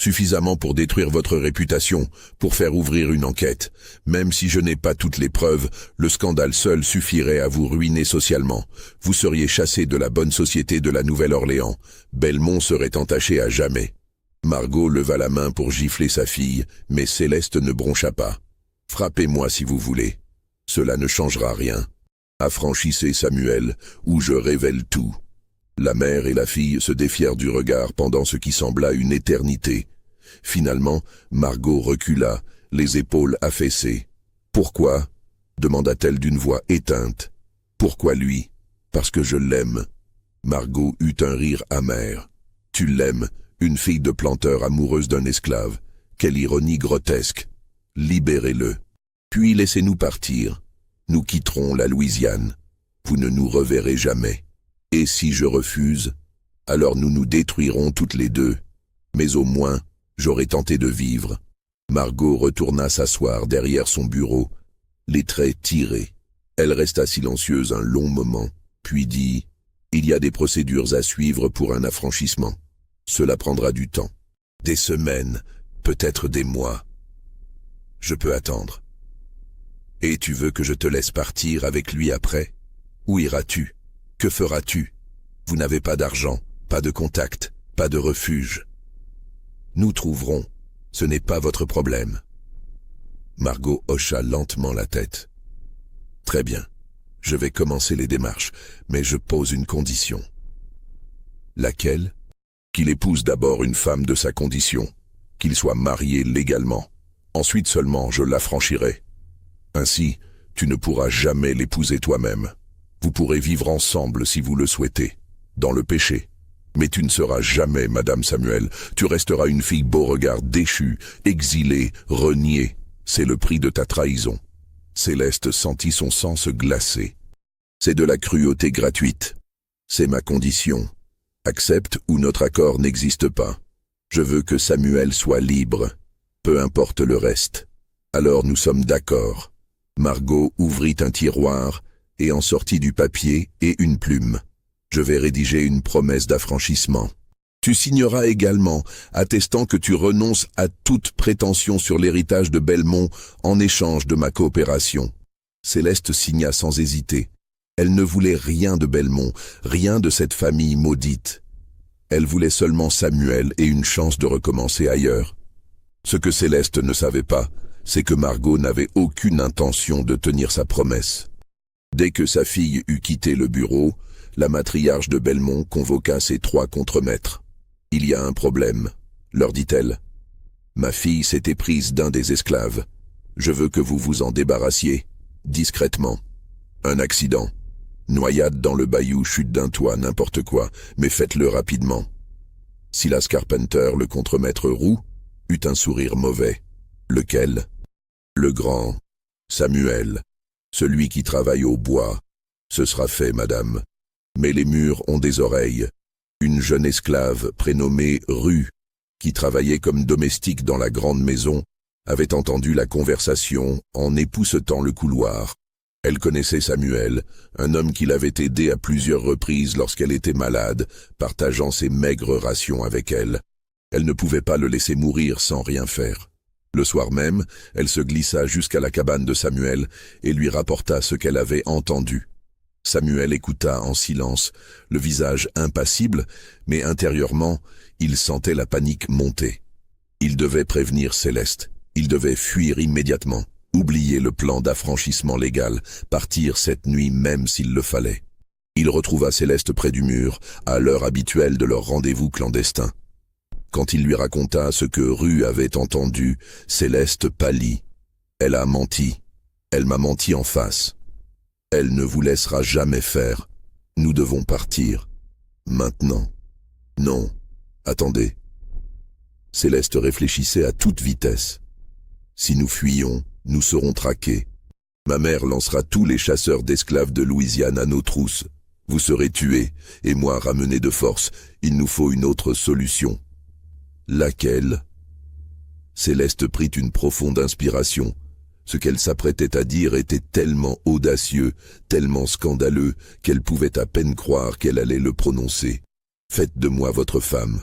Suffisamment pour détruire votre réputation, pour faire ouvrir une enquête. Même si je n'ai pas toutes les preuves, le scandale seul suffirait à vous ruiner socialement. Vous seriez chassé de la bonne société de la Nouvelle-Orléans. Belmont serait entaché à jamais. » Margot leva la main pour gifler sa fille, mais Céleste ne broncha pas. « Frappez-moi si vous voulez. Cela ne changera rien. Affranchissez Samuel, ou je révèle tout. » La mère et la fille se défièrent du regard pendant ce qui sembla une éternité. Finalement, Margot recula, les épaules affaissées. « Pourquoi » demanda-t-elle d'une voix éteinte. « Pourquoi lui ? Parce que je l'aime. » Margot eut un rire amer. « Tu l'aimes, une fille de planteur amoureuse d'un esclave. Quelle ironie grotesque. Libérez-le. Puis laissez-nous partir. Nous quitterons la Louisiane. Vous ne nous reverrez jamais. Et si je refuse, alors nous nous détruirons toutes les deux. Mais au moins, j'aurai tenté de vivre. » Margot retourna s'asseoir derrière son bureau, les traits tirés. Elle resta silencieuse un long moment, puis dit « Il y a des procédures à suivre pour un affranchissement. Cela prendra du temps. Des semaines, peut-être des mois. Je peux attendre. Et tu veux que je te laisse partir avec lui après? Où iras-tu? Que feras-tu? Vous n'avez pas d'argent, pas de contact, pas de refuge. Nous trouverons. Ce n'est pas votre problème. » Margot hocha lentement la tête. « Très bien. Je vais commencer les démarches, mais je pose une condition. » « Laquelle ? » « Qu'il épouse d'abord une femme de sa condition, qu'il soit marié légalement. Ensuite seulement je l'affranchirai. Ainsi, tu ne pourras jamais l'épouser toi-même. Vous pourrez vivre ensemble si vous le souhaitez, dans le péché. Mais tu ne seras jamais Madame Samuel, tu resteras une fille Beauregard déchue, exilée, reniée. C'est le prix de ta trahison. » Céleste sentit son sang se glacer. « C'est de la cruauté gratuite. C'est ma condition. Accepte ou notre accord n'existe pas. Je veux que Samuel soit libre, peu importe le reste. Alors nous sommes d'accord. » Margot ouvrit un tiroir et en sortit du papier et une plume. « Je vais rédiger une promesse d'affranchissement. Tu signeras également, attestant que tu renonces à toute prétention sur l'héritage de Belmont en échange de ma coopération. » Céleste signa sans hésiter. Elle ne voulait rien de Belmont, rien de cette famille maudite. Elle voulait seulement Samuel et une chance de recommencer ailleurs. Ce que Céleste ne savait pas, c'est que Margot n'avait aucune intention de tenir sa promesse. Dès que sa fille eut quitté le bureau, la matriarche de Belmont convoqua ses 3 contremaîtres. « Il y a un problème, » leur dit-elle. « Ma fille s'est éprise d'un des esclaves. Je veux que vous vous en débarrassiez, discrètement. Un accident. Noyade dans le bayou, chute d'un toit, n'importe quoi, mais faites-le rapidement. » Silas Carpenter, le contremaître roux, eut un sourire mauvais. « Lequel ? » ?»« Le grand. Samuel. Celui qui travaille au bois. Ce sera fait, madame. Mais les murs ont des oreilles. Une jeune esclave prénommée Rue, qui travaillait comme domestique dans la grande maison, avait entendu la conversation en époussetant le couloir. Elle connaissait Samuel, un homme qui l'avait aidé à plusieurs reprises lorsqu'elle était malade, partageant ses maigres rations avec elle. Elle ne pouvait pas le laisser mourir sans rien faire. Le soir même, elle se glissa jusqu'à la cabane de Samuel et lui rapporta ce qu'elle avait entendu. Samuel écouta en silence, le visage impassible, mais intérieurement, il sentait la panique monter. Il devait prévenir Céleste, il devait fuir immédiatement. Oublier le plan d'affranchissement légal, partir cette nuit même s'il le fallait. Il retrouva Céleste près du mur, à l'heure habituelle de leur rendez-vous clandestin. Quand il lui raconta ce que Rue avait entendu, Céleste pâlit. « Elle a menti. Elle m'a menti en face. Elle ne vous laissera jamais faire. Nous devons partir. Maintenant. Non. Attendez. » Céleste réfléchissait à toute vitesse. « Si nous fuyons, nous serons traqués. Ma mère lancera tous les chasseurs d'esclaves de Louisiane à nos trousses. Vous serez tués, et moi ramené de force. Il nous faut une autre solution. » Laquelle? Céleste prit une profonde inspiration. Ce qu'elle s'apprêtait à dire était tellement audacieux, tellement scandaleux, qu'elle pouvait à peine croire qu'elle allait le prononcer. « Faites de moi votre femme. »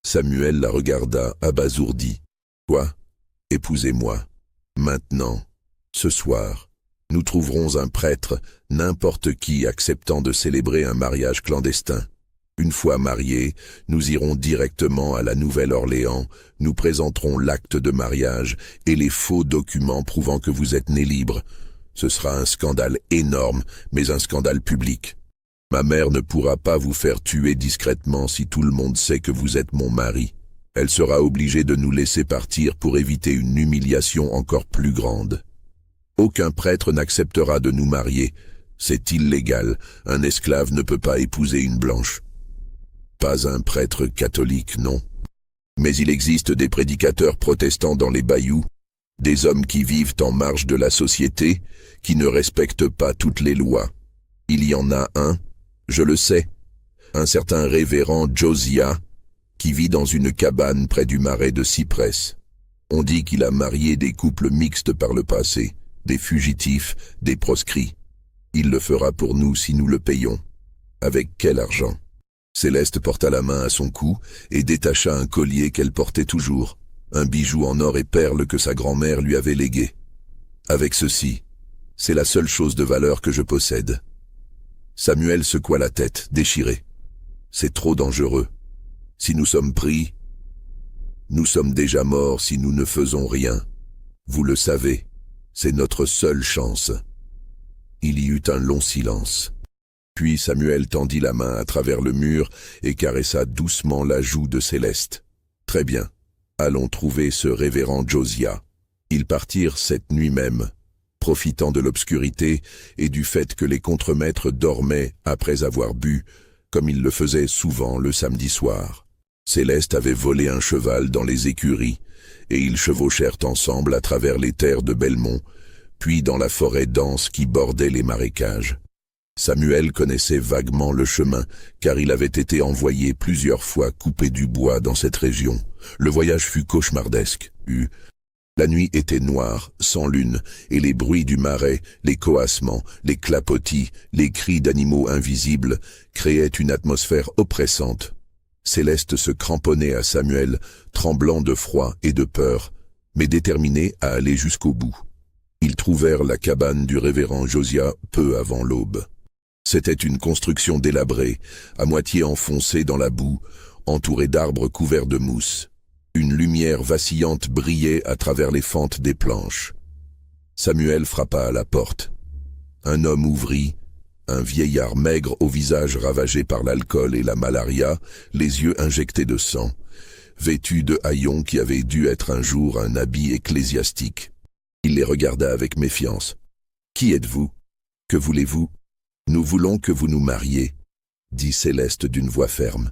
Samuel la regarda abasourdi. « Quoi? Épousez-moi. Maintenant, ce soir, nous trouverons un prêtre, n'importe qui acceptant de célébrer un mariage clandestin. Une fois mariés, nous irons directement à la Nouvelle-Orléans, nous présenterons l'acte de mariage et les faux documents prouvant que vous êtes né libre. Ce sera un scandale énorme, mais un scandale public. Ma mère ne pourra pas vous faire tuer discrètement si tout le monde sait que vous êtes mon mari. Elle sera obligée de nous laisser partir pour éviter une humiliation encore plus grande. Aucun prêtre n'acceptera de nous marier. C'est illégal, un esclave ne peut pas épouser une blanche. Pas un prêtre catholique, non. Mais il existe des prédicateurs protestants dans les bayous, des hommes qui vivent en marge de la société, qui ne respectent pas toutes les lois. Il y en a un, je le sais, un certain révérend Josiah, qui vit dans une cabane près du marais de Cypress. On dit qu'il a marié des couples mixtes par le passé, des fugitifs, des proscrits. Il le fera pour nous si nous le payons. Avec quel argent? Céleste porta la main à son cou et détacha un collier qu'elle portait toujours, un bijou en or et perles que sa grand-mère lui avait légué. Avec ceci, c'est la seule chose de valeur que je possède. Samuel secoua la tête, déchiré. C'est trop dangereux. Si nous sommes pris, nous sommes déjà morts si nous ne faisons rien. Vous le savez, c'est notre seule chance. Il y eut un long silence. Puis Samuel tendit la main à travers le mur et caressa doucement la joue de Céleste. « Très bien, allons trouver ce révérend Josiah. » Ils partirent cette nuit même, profitant de l'obscurité et du fait que les contremaîtres dormaient après avoir bu, comme ils le faisaient souvent le samedi soir. Céleste avait volé un cheval dans les écuries, et ils chevauchèrent ensemble à travers les terres de Belmont, puis dans la forêt dense qui bordait les marécages. Samuel connaissait vaguement le chemin, car il avait été envoyé plusieurs fois couper du bois dans cette région. Le voyage fut cauchemardesque. La nuit était noire, sans lune, et les bruits du marais, les coassements, les clapotis, les cris d'animaux invisibles créaient une atmosphère oppressante. Céleste se cramponnait à Samuel, tremblant de froid et de peur, mais déterminée à aller jusqu'au bout. Ils trouvèrent la cabane du révérend Josiah peu avant l'aube. C'était une construction délabrée, à moitié enfoncée dans la boue, entourée d'arbres couverts de mousse. Une lumière vacillante brillait à travers les fentes des planches. Samuel frappa à la porte. Un homme ouvrit, un vieillard maigre au visage ravagé par l'alcool et la malaria, les yeux injectés de sang, vêtu de haillons qui avaient dû être un jour un habit ecclésiastique. Il les regarda avec méfiance. « Qui êtes-vous? Que voulez-vous? » « Nous voulons que vous nous mariez, » dit Céleste d'une voix ferme.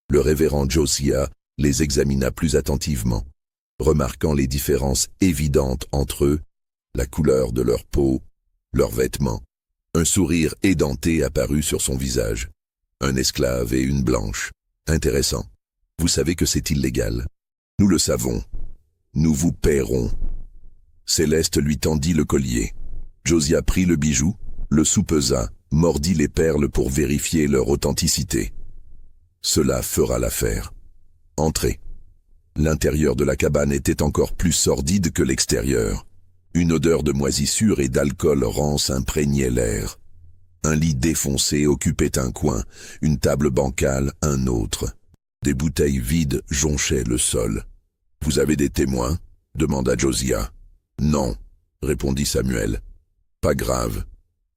Le révérend Josiah les examina plus attentivement, remarquant les différences évidentes entre eux, la couleur de leur peau, leurs vêtements. Un sourire édenté apparut sur son visage. Un esclave et une blanche. Intéressant. Vous savez que c'est illégal. Nous le savons. Nous vous paierons. Céleste lui tendit le collier. Josiah prit le bijou, le soupesa, mordit les perles pour vérifier leur authenticité. Cela fera l'affaire. Entrez. L'intérieur de la cabane était encore plus sordide que l'extérieur. Une odeur de moisissure et d'alcool rance imprégnait l'air. Un lit défoncé occupait un coin, une table bancale un autre. Des bouteilles vides jonchaient le sol. « Vous avez des témoins ?» demanda Josiah. « Non, » répondit Samuel. « Pas grave.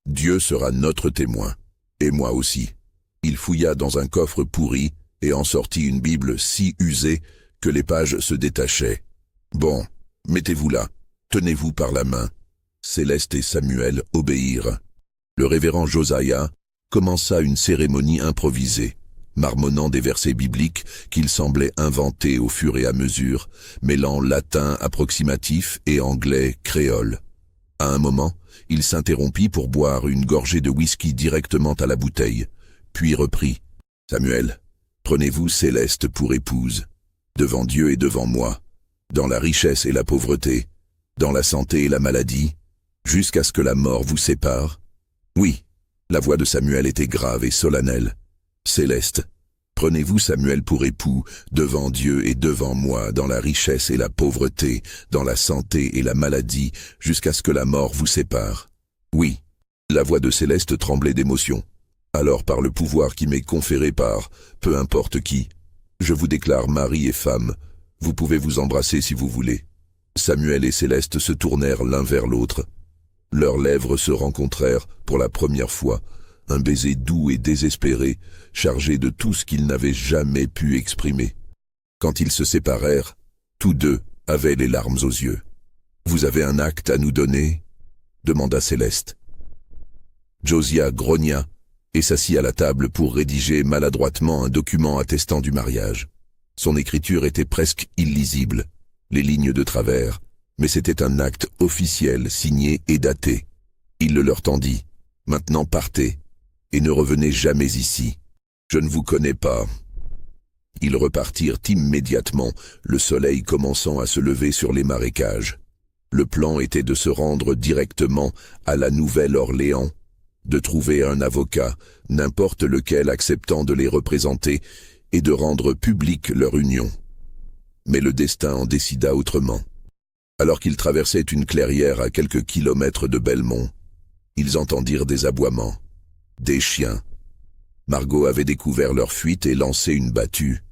Dieu sera notre témoin. Et moi aussi. » Il fouilla dans un coffre pourri et en sortit une Bible si usée que les pages se détachaient. « Bon, mettez-vous là. Tenez-vous par la main. » Céleste et Samuel obéirent. Le révérend Josiah commença une cérémonie improvisée, marmonnant des versets bibliques qu'il semblait inventer au fur et à mesure, mêlant latin approximatif et anglais créole. À un moment, il s'interrompit pour boire une gorgée de whisky directement à la bouteille, puis reprit. « Samuel, prenez-vous Céleste pour épouse. devant Dieu et devant moi, dans la richesse et la pauvreté, dans la santé et la maladie, jusqu'à ce que la mort vous sépare. Oui, la voix de Samuel était grave et solennelle. Céleste, prenez-vous Samuel pour époux, devant Dieu et devant moi, dans la richesse et la pauvreté, dans la santé et la maladie, jusqu'à ce que la mort vous sépare. Oui, la voix de Céleste tremblait d'émotion. Alors par le pouvoir qui m'est conféré par, peu importe qui, je vous déclare mari et femme, vous pouvez vous embrasser si vous voulez. Samuel et Céleste se tournèrent l'un vers l'autre. Leurs lèvres se rencontrèrent pour la première fois, un baiser doux et désespéré, chargé de tout ce qu'ils n'avaient jamais pu exprimer. Quand ils se séparèrent, tous deux avaient les larmes aux yeux. « Vous avez un acte à nous donner ?» demanda Céleste. Josiah grogna et s'assit à la table pour rédiger maladroitement un document attestant du mariage. Son écriture était presque illisible, les lignes de travers, mais c'était un acte officiel, signé et daté. Il le leur tendit. « Maintenant partez, et ne revenez jamais ici. Je ne vous connais pas. » Ils repartirent immédiatement, le soleil commençant à se lever sur les marécages. Le plan était de se rendre directement à la Nouvelle-Orléans, de trouver un avocat, n'importe lequel acceptant de les représenter, et de rendre publique leur union. Mais le destin en décida autrement. Alors qu'ils traversaient une clairière à quelques kilomètres de Belmont, ils entendirent des aboiements, des chiens. Margot avait découvert leur fuite et lancé une battue.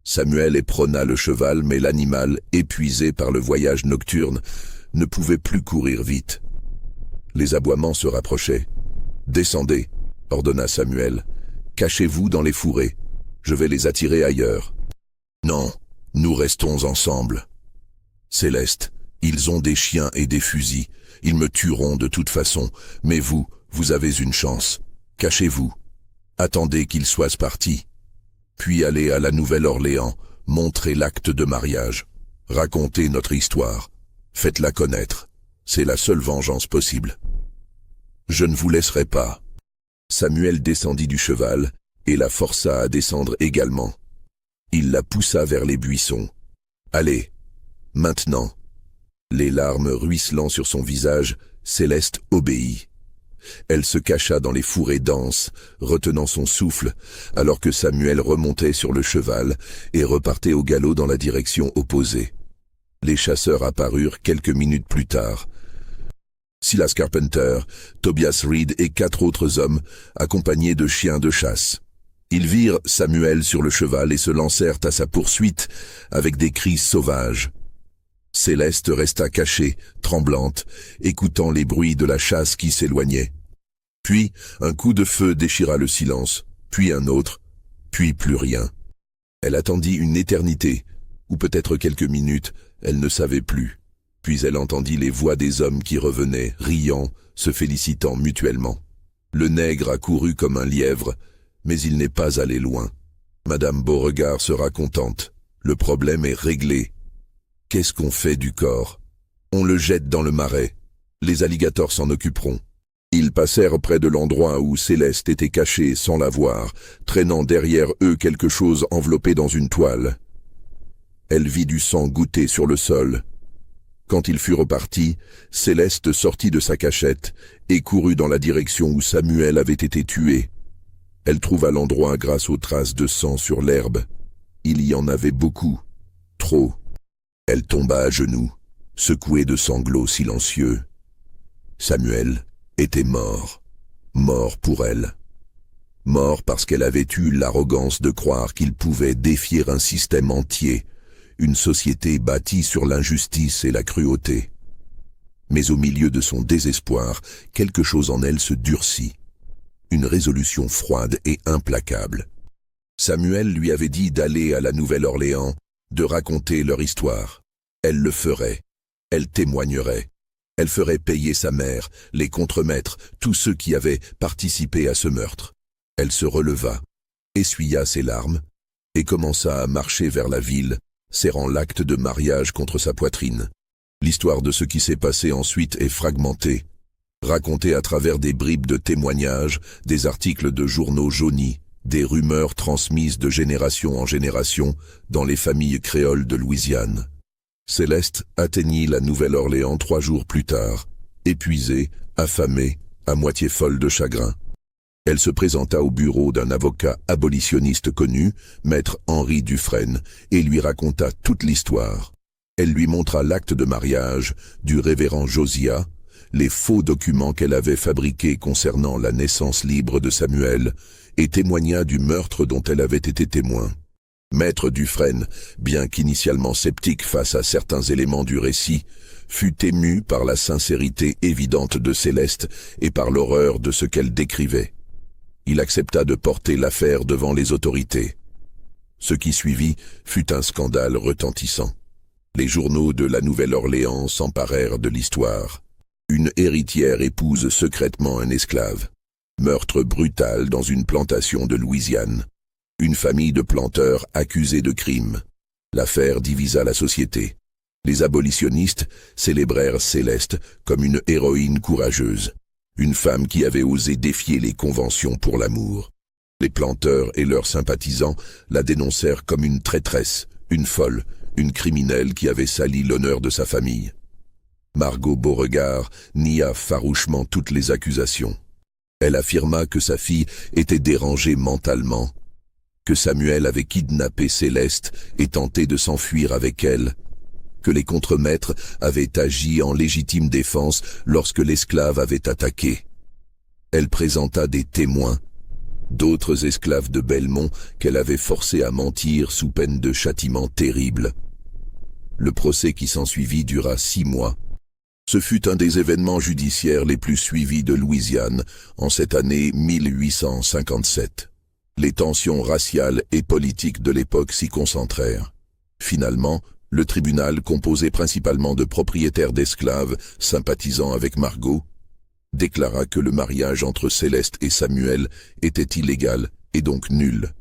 Samuel éperonna le cheval, mais l'animal, épuisé par le voyage nocturne, ne pouvait plus courir vite. Les aboiements se rapprochaient. « Descendez », ordonna Samuel. « Cachez-vous dans les fourrés. Je vais les attirer ailleurs. »« Non, nous restons ensemble. »« Céleste, ils ont des chiens et des fusils. Ils me tueront de toute façon. Mais vous, vous avez une chance. Cachez-vous. Attendez qu'ils soient partis. Puis allez à la Nouvelle-Orléans, montrez l'acte de mariage. Racontez notre histoire. Faites-la connaître. C'est la seule vengeance possible. Je ne vous laisserai pas. » Samuel descendit du cheval et la força à descendre également. Il la poussa vers les buissons. « Allez, maintenant. » Les larmes ruisselant sur son visage, Céleste obéit. Elle se cacha dans les fourrés denses, retenant son souffle, alors que Samuel remontait sur le cheval et repartait au galop dans la direction opposée. Les chasseurs apparurent quelques minutes plus tard. Silas Carpenter, Tobias Reed et 4 autres hommes, accompagnés de chiens de chasse. Ils virent Samuel sur le cheval et se lancèrent à sa poursuite avec des cris sauvages. Céleste resta cachée, tremblante, écoutant les bruits de la chasse qui s'éloignait. Puis, un coup de feu déchira le silence, puis un autre, puis plus rien. Elle attendit une éternité, ou peut-être quelques minutes, elle ne savait plus. Puis elle entendit les voix des hommes qui revenaient, riant, se félicitant mutuellement. Le nègre accourut comme un lièvre, mais il n'est pas allé loin. Madame Beauregard sera contente. Le problème est réglé. Qu'est-ce qu'on fait du corps? On le jette dans le marais. Les alligators s'en occuperont. Ils passèrent près de l'endroit où Céleste était cachée sans la voir, traînant derrière eux quelque chose enveloppé dans une toile. Elle vit du sang goutter sur le sol. Quand ils furent repartis, Céleste sortit de sa cachette et courut dans la direction où Samuel avait été tué. Elle trouva l'endroit grâce aux traces de sang sur l'herbe. Il y en avait beaucoup, trop. Elle tomba à genoux, secouée de sanglots silencieux. Samuel était mort, mort pour elle. Mort parce qu'elle avait eu l'arrogance de croire qu'il pouvait défier un système entier, une société bâtie sur l'injustice et la cruauté. Mais au milieu de son désespoir, quelque chose en elle se durcit. Une résolution froide et implacable. Samuel lui avait dit d'aller à la Nouvelle-Orléans, de raconter leur histoire. Elle le ferait. Elle témoignerait. Elle ferait payer sa mère, les contremaîtres, tous ceux qui avaient participé à ce meurtre. Elle se releva, essuya ses larmes, et commença à marcher vers la ville, serrant l'acte de mariage contre sa poitrine. L'histoire de ce qui s'est passé ensuite est fragmentée, racontée à travers des bribes de témoignages, des articles de journaux jaunis, des rumeurs transmises de génération en génération dans les familles créoles de Louisiane. Céleste atteignit la Nouvelle-Orléans 3 jours plus tard, épuisée, affamée, à moitié folle de chagrin. Elle se présenta au bureau d'un avocat abolitionniste connu, maître Henri Dufresne, et lui raconta toute l'histoire. Elle lui montra l'acte de mariage du révérend Josiah, les faux documents qu'elle avait fabriqués concernant la naissance libre de Samuel, et témoigna du meurtre dont elle avait été témoin. Maître Dufresne, bien qu'initialement sceptique face à certains éléments du récit, fut ému par la sincérité évidente de Céleste et par l'horreur de ce qu'elle décrivait. Il accepta de porter l'affaire devant les autorités. Ce qui suivit fut un scandale retentissant. Les journaux de la Nouvelle-Orléans s'emparèrent de l'histoire. Une héritière épouse secrètement un esclave. Meurtre brutal dans une plantation de Louisiane. Une famille de planteurs accusés de crime. L'affaire divisa la société. Les abolitionnistes célébrèrent Céleste comme une héroïne courageuse. Une femme qui avait osé défier les conventions pour l'amour. Les planteurs et leurs sympathisants la dénoncèrent comme une traîtresse, une folle, une criminelle qui avait sali l'honneur de sa famille. Margot Beauregard nia farouchement toutes les accusations. Elle affirma que sa fille était dérangée mentalement, que Samuel avait kidnappé Céleste et tenté de s'enfuir avec elle, que les contremaîtres avaient agi en légitime défense lorsque l'esclave avait attaqué. Elle présenta des témoins, d'autres esclaves de Belmont qu'elle avait forcés à mentir sous peine de châtiment terrible. Le procès qui s'ensuivit dura 6 mois. Ce fut un des événements judiciaires les plus suivis de Louisiane en cette année 1857. Les tensions raciales et politiques de l'époque s'y concentrèrent. Finalement, le tribunal, composé principalement de propriétaires d'esclaves sympathisant avec Margot, déclara que le mariage entre Céleste et Samuel était illégal et donc nul.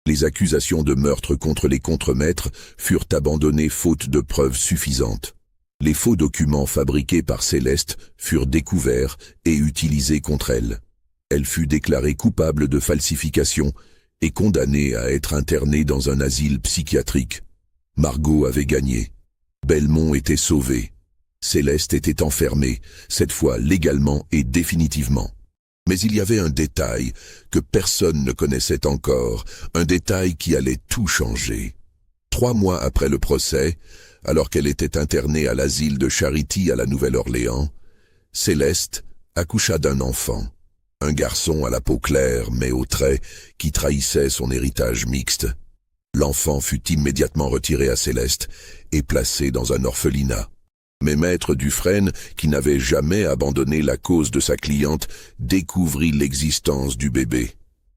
Les accusations de meurtre contre les contremaîtres furent abandonnées faute de preuves suffisantes. Les faux documents fabriqués par Céleste furent découverts et utilisés contre elle. Elle fut déclarée coupable de falsification et condamnée à être internée dans un asile psychiatrique. Margot avait gagné. Belmont était sauvé. Céleste était enfermée, cette fois légalement et définitivement. Mais il y avait un détail que personne ne connaissait encore, un détail qui allait tout changer. 3 mois après le procès, alors qu'elle était internée à l'asile de Charity à la Nouvelle-Orléans, Céleste accoucha d'un enfant, un garçon à la peau claire mais aux traits qui trahissait son héritage mixte. L'enfant fut immédiatement retiré à Céleste et placé dans un orphelinat. Mais maître Dufresne, qui n'avait jamais abandonné la cause de sa cliente, découvrit l'existence du bébé.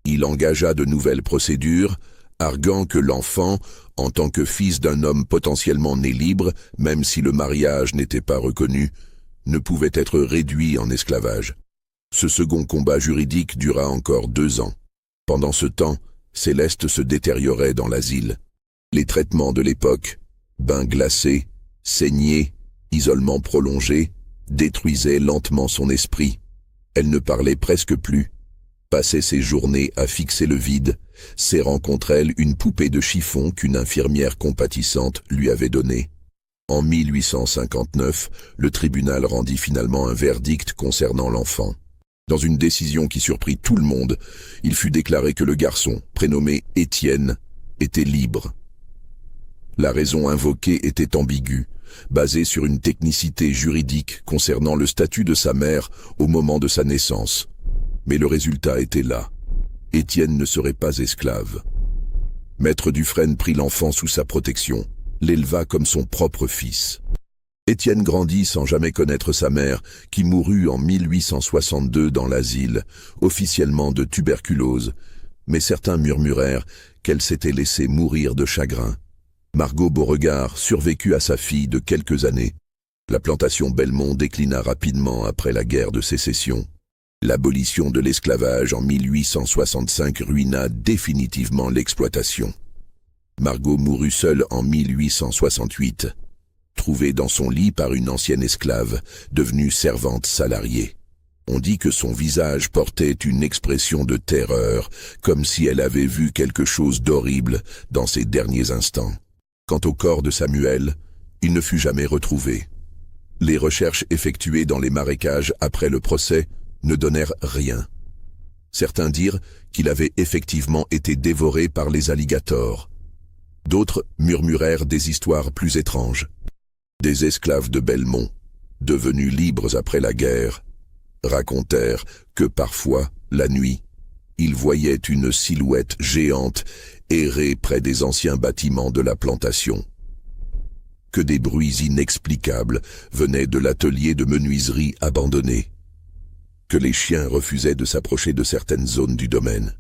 Il engagea de nouvelles procédures, arguant que l'enfant, en tant que fils d'un homme potentiellement né libre, même si le mariage n'était pas reconnu, ne pouvait être réduit en esclavage. Ce second combat juridique dura encore 2 ans. Pendant ce temps, Céleste se détériorait dans l'asile. Les traitements de l'époque, bains glacés, saignées, isolement prolongé, détruisaient lentement son esprit. Elle ne parlait presque plus, passait ses journées à fixer le vide, serrant contre elle une poupée de chiffon qu'une infirmière compatissante lui avait donnée. En 1859, le tribunal rendit finalement un verdict concernant l'enfant. Dans une décision qui surprit tout le monde, il fut déclaré que le garçon, prénommé Étienne, était libre. La raison invoquée était ambiguë, basée sur une technicité juridique concernant le statut de sa mère au moment de sa naissance. Mais le résultat était là. Étienne ne serait pas esclave. Maître Dufresne prit l'enfant sous sa protection, l'éleva comme son propre fils. Étienne grandit sans jamais connaître sa mère, qui mourut en 1862 dans l'asile, officiellement de tuberculose, mais certains murmurèrent qu'elle s'était laissée mourir de chagrin. Margot Beauregard survécut à sa fille de quelques années. La plantation Belmont déclina rapidement après la guerre de sécession. L'abolition de l'esclavage en 1865 ruina définitivement l'exploitation. Margot mourut seule en 1868, trouvée dans son lit par une ancienne esclave, devenue servante salariée. On dit que son visage portait une expression de terreur, comme si elle avait vu quelque chose d'horrible dans ses derniers instants. Quant au corps de Samuel, il ne fut jamais retrouvé. Les recherches effectuées dans les marécages après le procès ne donnèrent rien. Certains dirent qu'il avait effectivement été dévoré par les alligators. D'autres murmurèrent des histoires plus étranges. Des esclaves de Belmont, devenus libres après la guerre, racontèrent que parfois, la nuit, ils voyaient une silhouette géante errer près des anciens bâtiments de la plantation. Que des bruits inexplicables venaient de l'atelier de menuiserie abandonné. Que les chiens refusaient de s'approcher de certaines zones du domaine.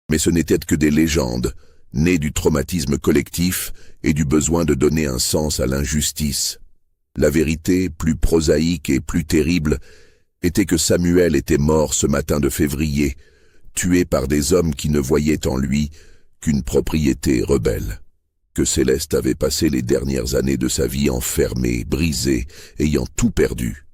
Mais ce n'étaient que des légendes, nées du traumatisme collectif et du besoin de donner un sens à l'injustice. La vérité, plus prosaïque et plus terrible, était que Samuel était mort ce matin de février, tué par des hommes qui ne voyaient en lui qu'une propriété rebelle. Que Céleste avait passé les dernières années de sa vie enfermée, brisée, ayant tout perdu.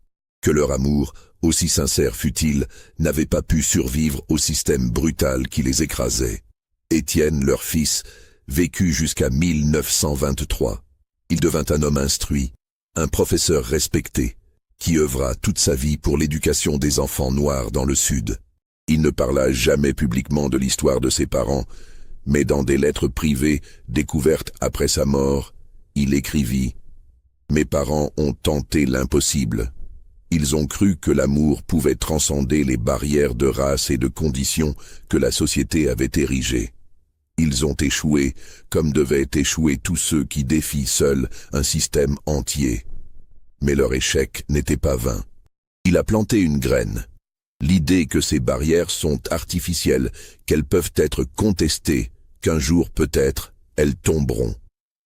Que leur amour, aussi sincère fût-il, n'avait pas pu survivre au système brutal qui les écrasait. Étienne, leur fils, vécut jusqu'à 1923. Il devint un homme instruit, un professeur respecté, qui œuvra toute sa vie pour l'éducation des enfants noirs dans le Sud. Il ne parla jamais publiquement de l'histoire de ses parents, mais dans des lettres privées découvertes après sa mort, il écrivit « Mes parents ont tenté l'impossible. Ils ont cru que l'amour pouvait transcender les barrières de race et de conditions que la société avait érigées. Ils ont échoué, comme devaient échouer tous ceux qui défient seuls un système entier. Mais leur échec n'était pas vain. Il a planté une graine. L'idée que ces barrières sont artificielles, qu'elles peuvent être contestées, qu'un jour peut-être, elles tomberont.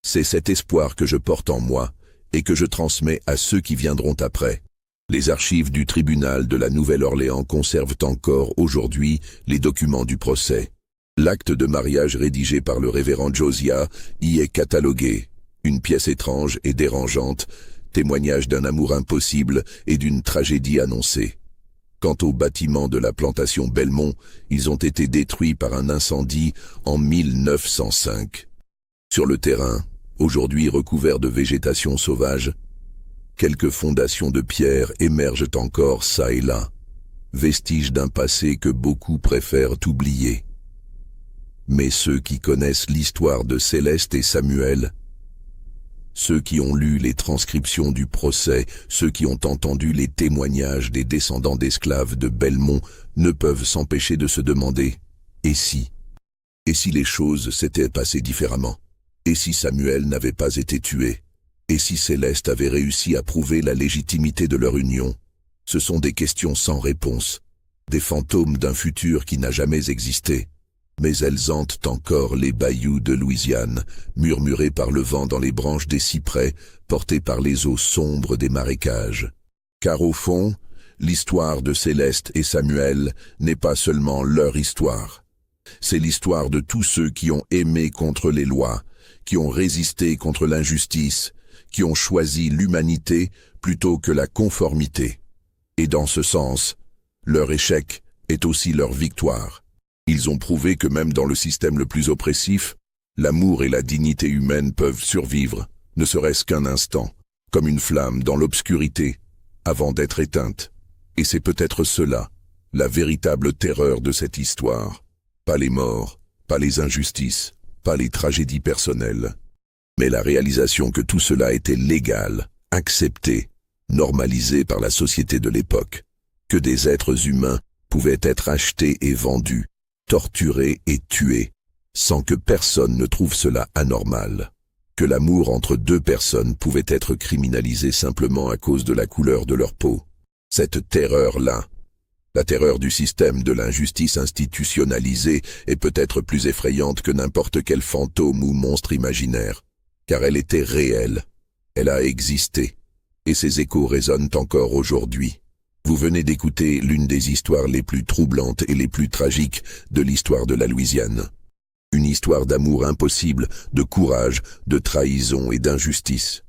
C'est cet espoir que je porte en moi et que je transmets à ceux qui viendront après. Les archives du tribunal de la Nouvelle-Orléans conservent encore aujourd'hui les documents du procès. L'acte de mariage rédigé par le révérend Josiah y est catalogué, une pièce étrange et dérangeante, témoignage d'un amour impossible et d'une tragédie annoncée. Quant aux bâtiments de la plantation Belmont, ils ont été détruits par un incendie en 1905. Sur le terrain, aujourd'hui recouvert de végétation sauvage, quelques fondations de pierre émergent encore çà et là, vestiges d'un passé que beaucoup préfèrent oublier. Mais ceux qui connaissent l'histoire de Céleste et Samuel, ceux qui ont lu les transcriptions du procès, ceux qui ont entendu les témoignages des descendants d'esclaves de Belmont ne peuvent s'empêcher de se demander « Et si les choses s'étaient passées différemment? Et si Samuel n'avait pas été tué? Et si Céleste avait réussi à prouver la légitimité de leur union ?» Ce sont des questions sans réponse, des fantômes d'un futur qui n'a jamais existé. Mais elles hantent encore les bayous de Louisiane, murmurés par le vent dans les branches des cyprès, portés par les eaux sombres des marécages. Car au fond, l'histoire de Céleste et Samuel n'est pas seulement leur histoire. C'est l'histoire de tous ceux qui ont aimé contre les lois, qui ont résisté contre l'injustice, qui ont choisi l'humanité plutôt que la conformité. Et dans ce sens, leur échec est aussi leur victoire. Ils ont prouvé que même dans le système le plus oppressif, l'amour et la dignité humaine peuvent survivre, ne serait-ce qu'un instant, comme une flamme dans l'obscurité, avant d'être éteinte. Et c'est peut-être cela, la véritable terreur de cette histoire. Pas les morts, pas les injustices, pas les tragédies personnelles, mais la réalisation que tout cela était légal, accepté, normalisé par la société de l'époque, que des êtres humains pouvaient être achetés et vendus, torturés et tués, sans que personne ne trouve cela anormal, que l'amour entre deux personnes pouvait être criminalisé simplement à cause de la couleur de leur peau. Cette terreur-là, la terreur du système de l'injustice institutionnalisée, est peut-être plus effrayante que n'importe quel fantôme ou monstre imaginaire, car elle était réelle, elle a existé, et ses échos résonnent encore aujourd'hui. Vous venez d'écouter l'une des histoires les plus troublantes et les plus tragiques de l'histoire de la Louisiane. Une histoire d'amour impossible, de courage, de trahison et d'injustice.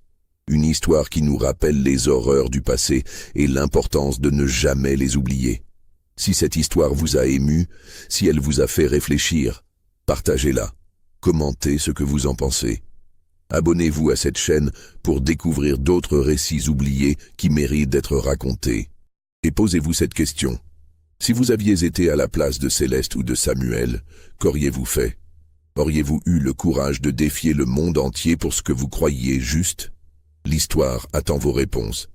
Une histoire qui nous rappelle les horreurs du passé et l'importance de ne jamais les oublier. Si cette histoire vous a ému, si elle vous a fait réfléchir, partagez-la. Commentez ce que vous en pensez. Abonnez-vous à cette chaîne pour découvrir d'autres récits oubliés qui méritent d'être racontés. Et posez-vous cette question. Si vous aviez été à la place de Céleste ou de Samuel, qu'auriez-vous fait? Auriez-vous eu le courage de défier le monde entier pour ce que vous croyiez juste? L'histoire attend vos réponses.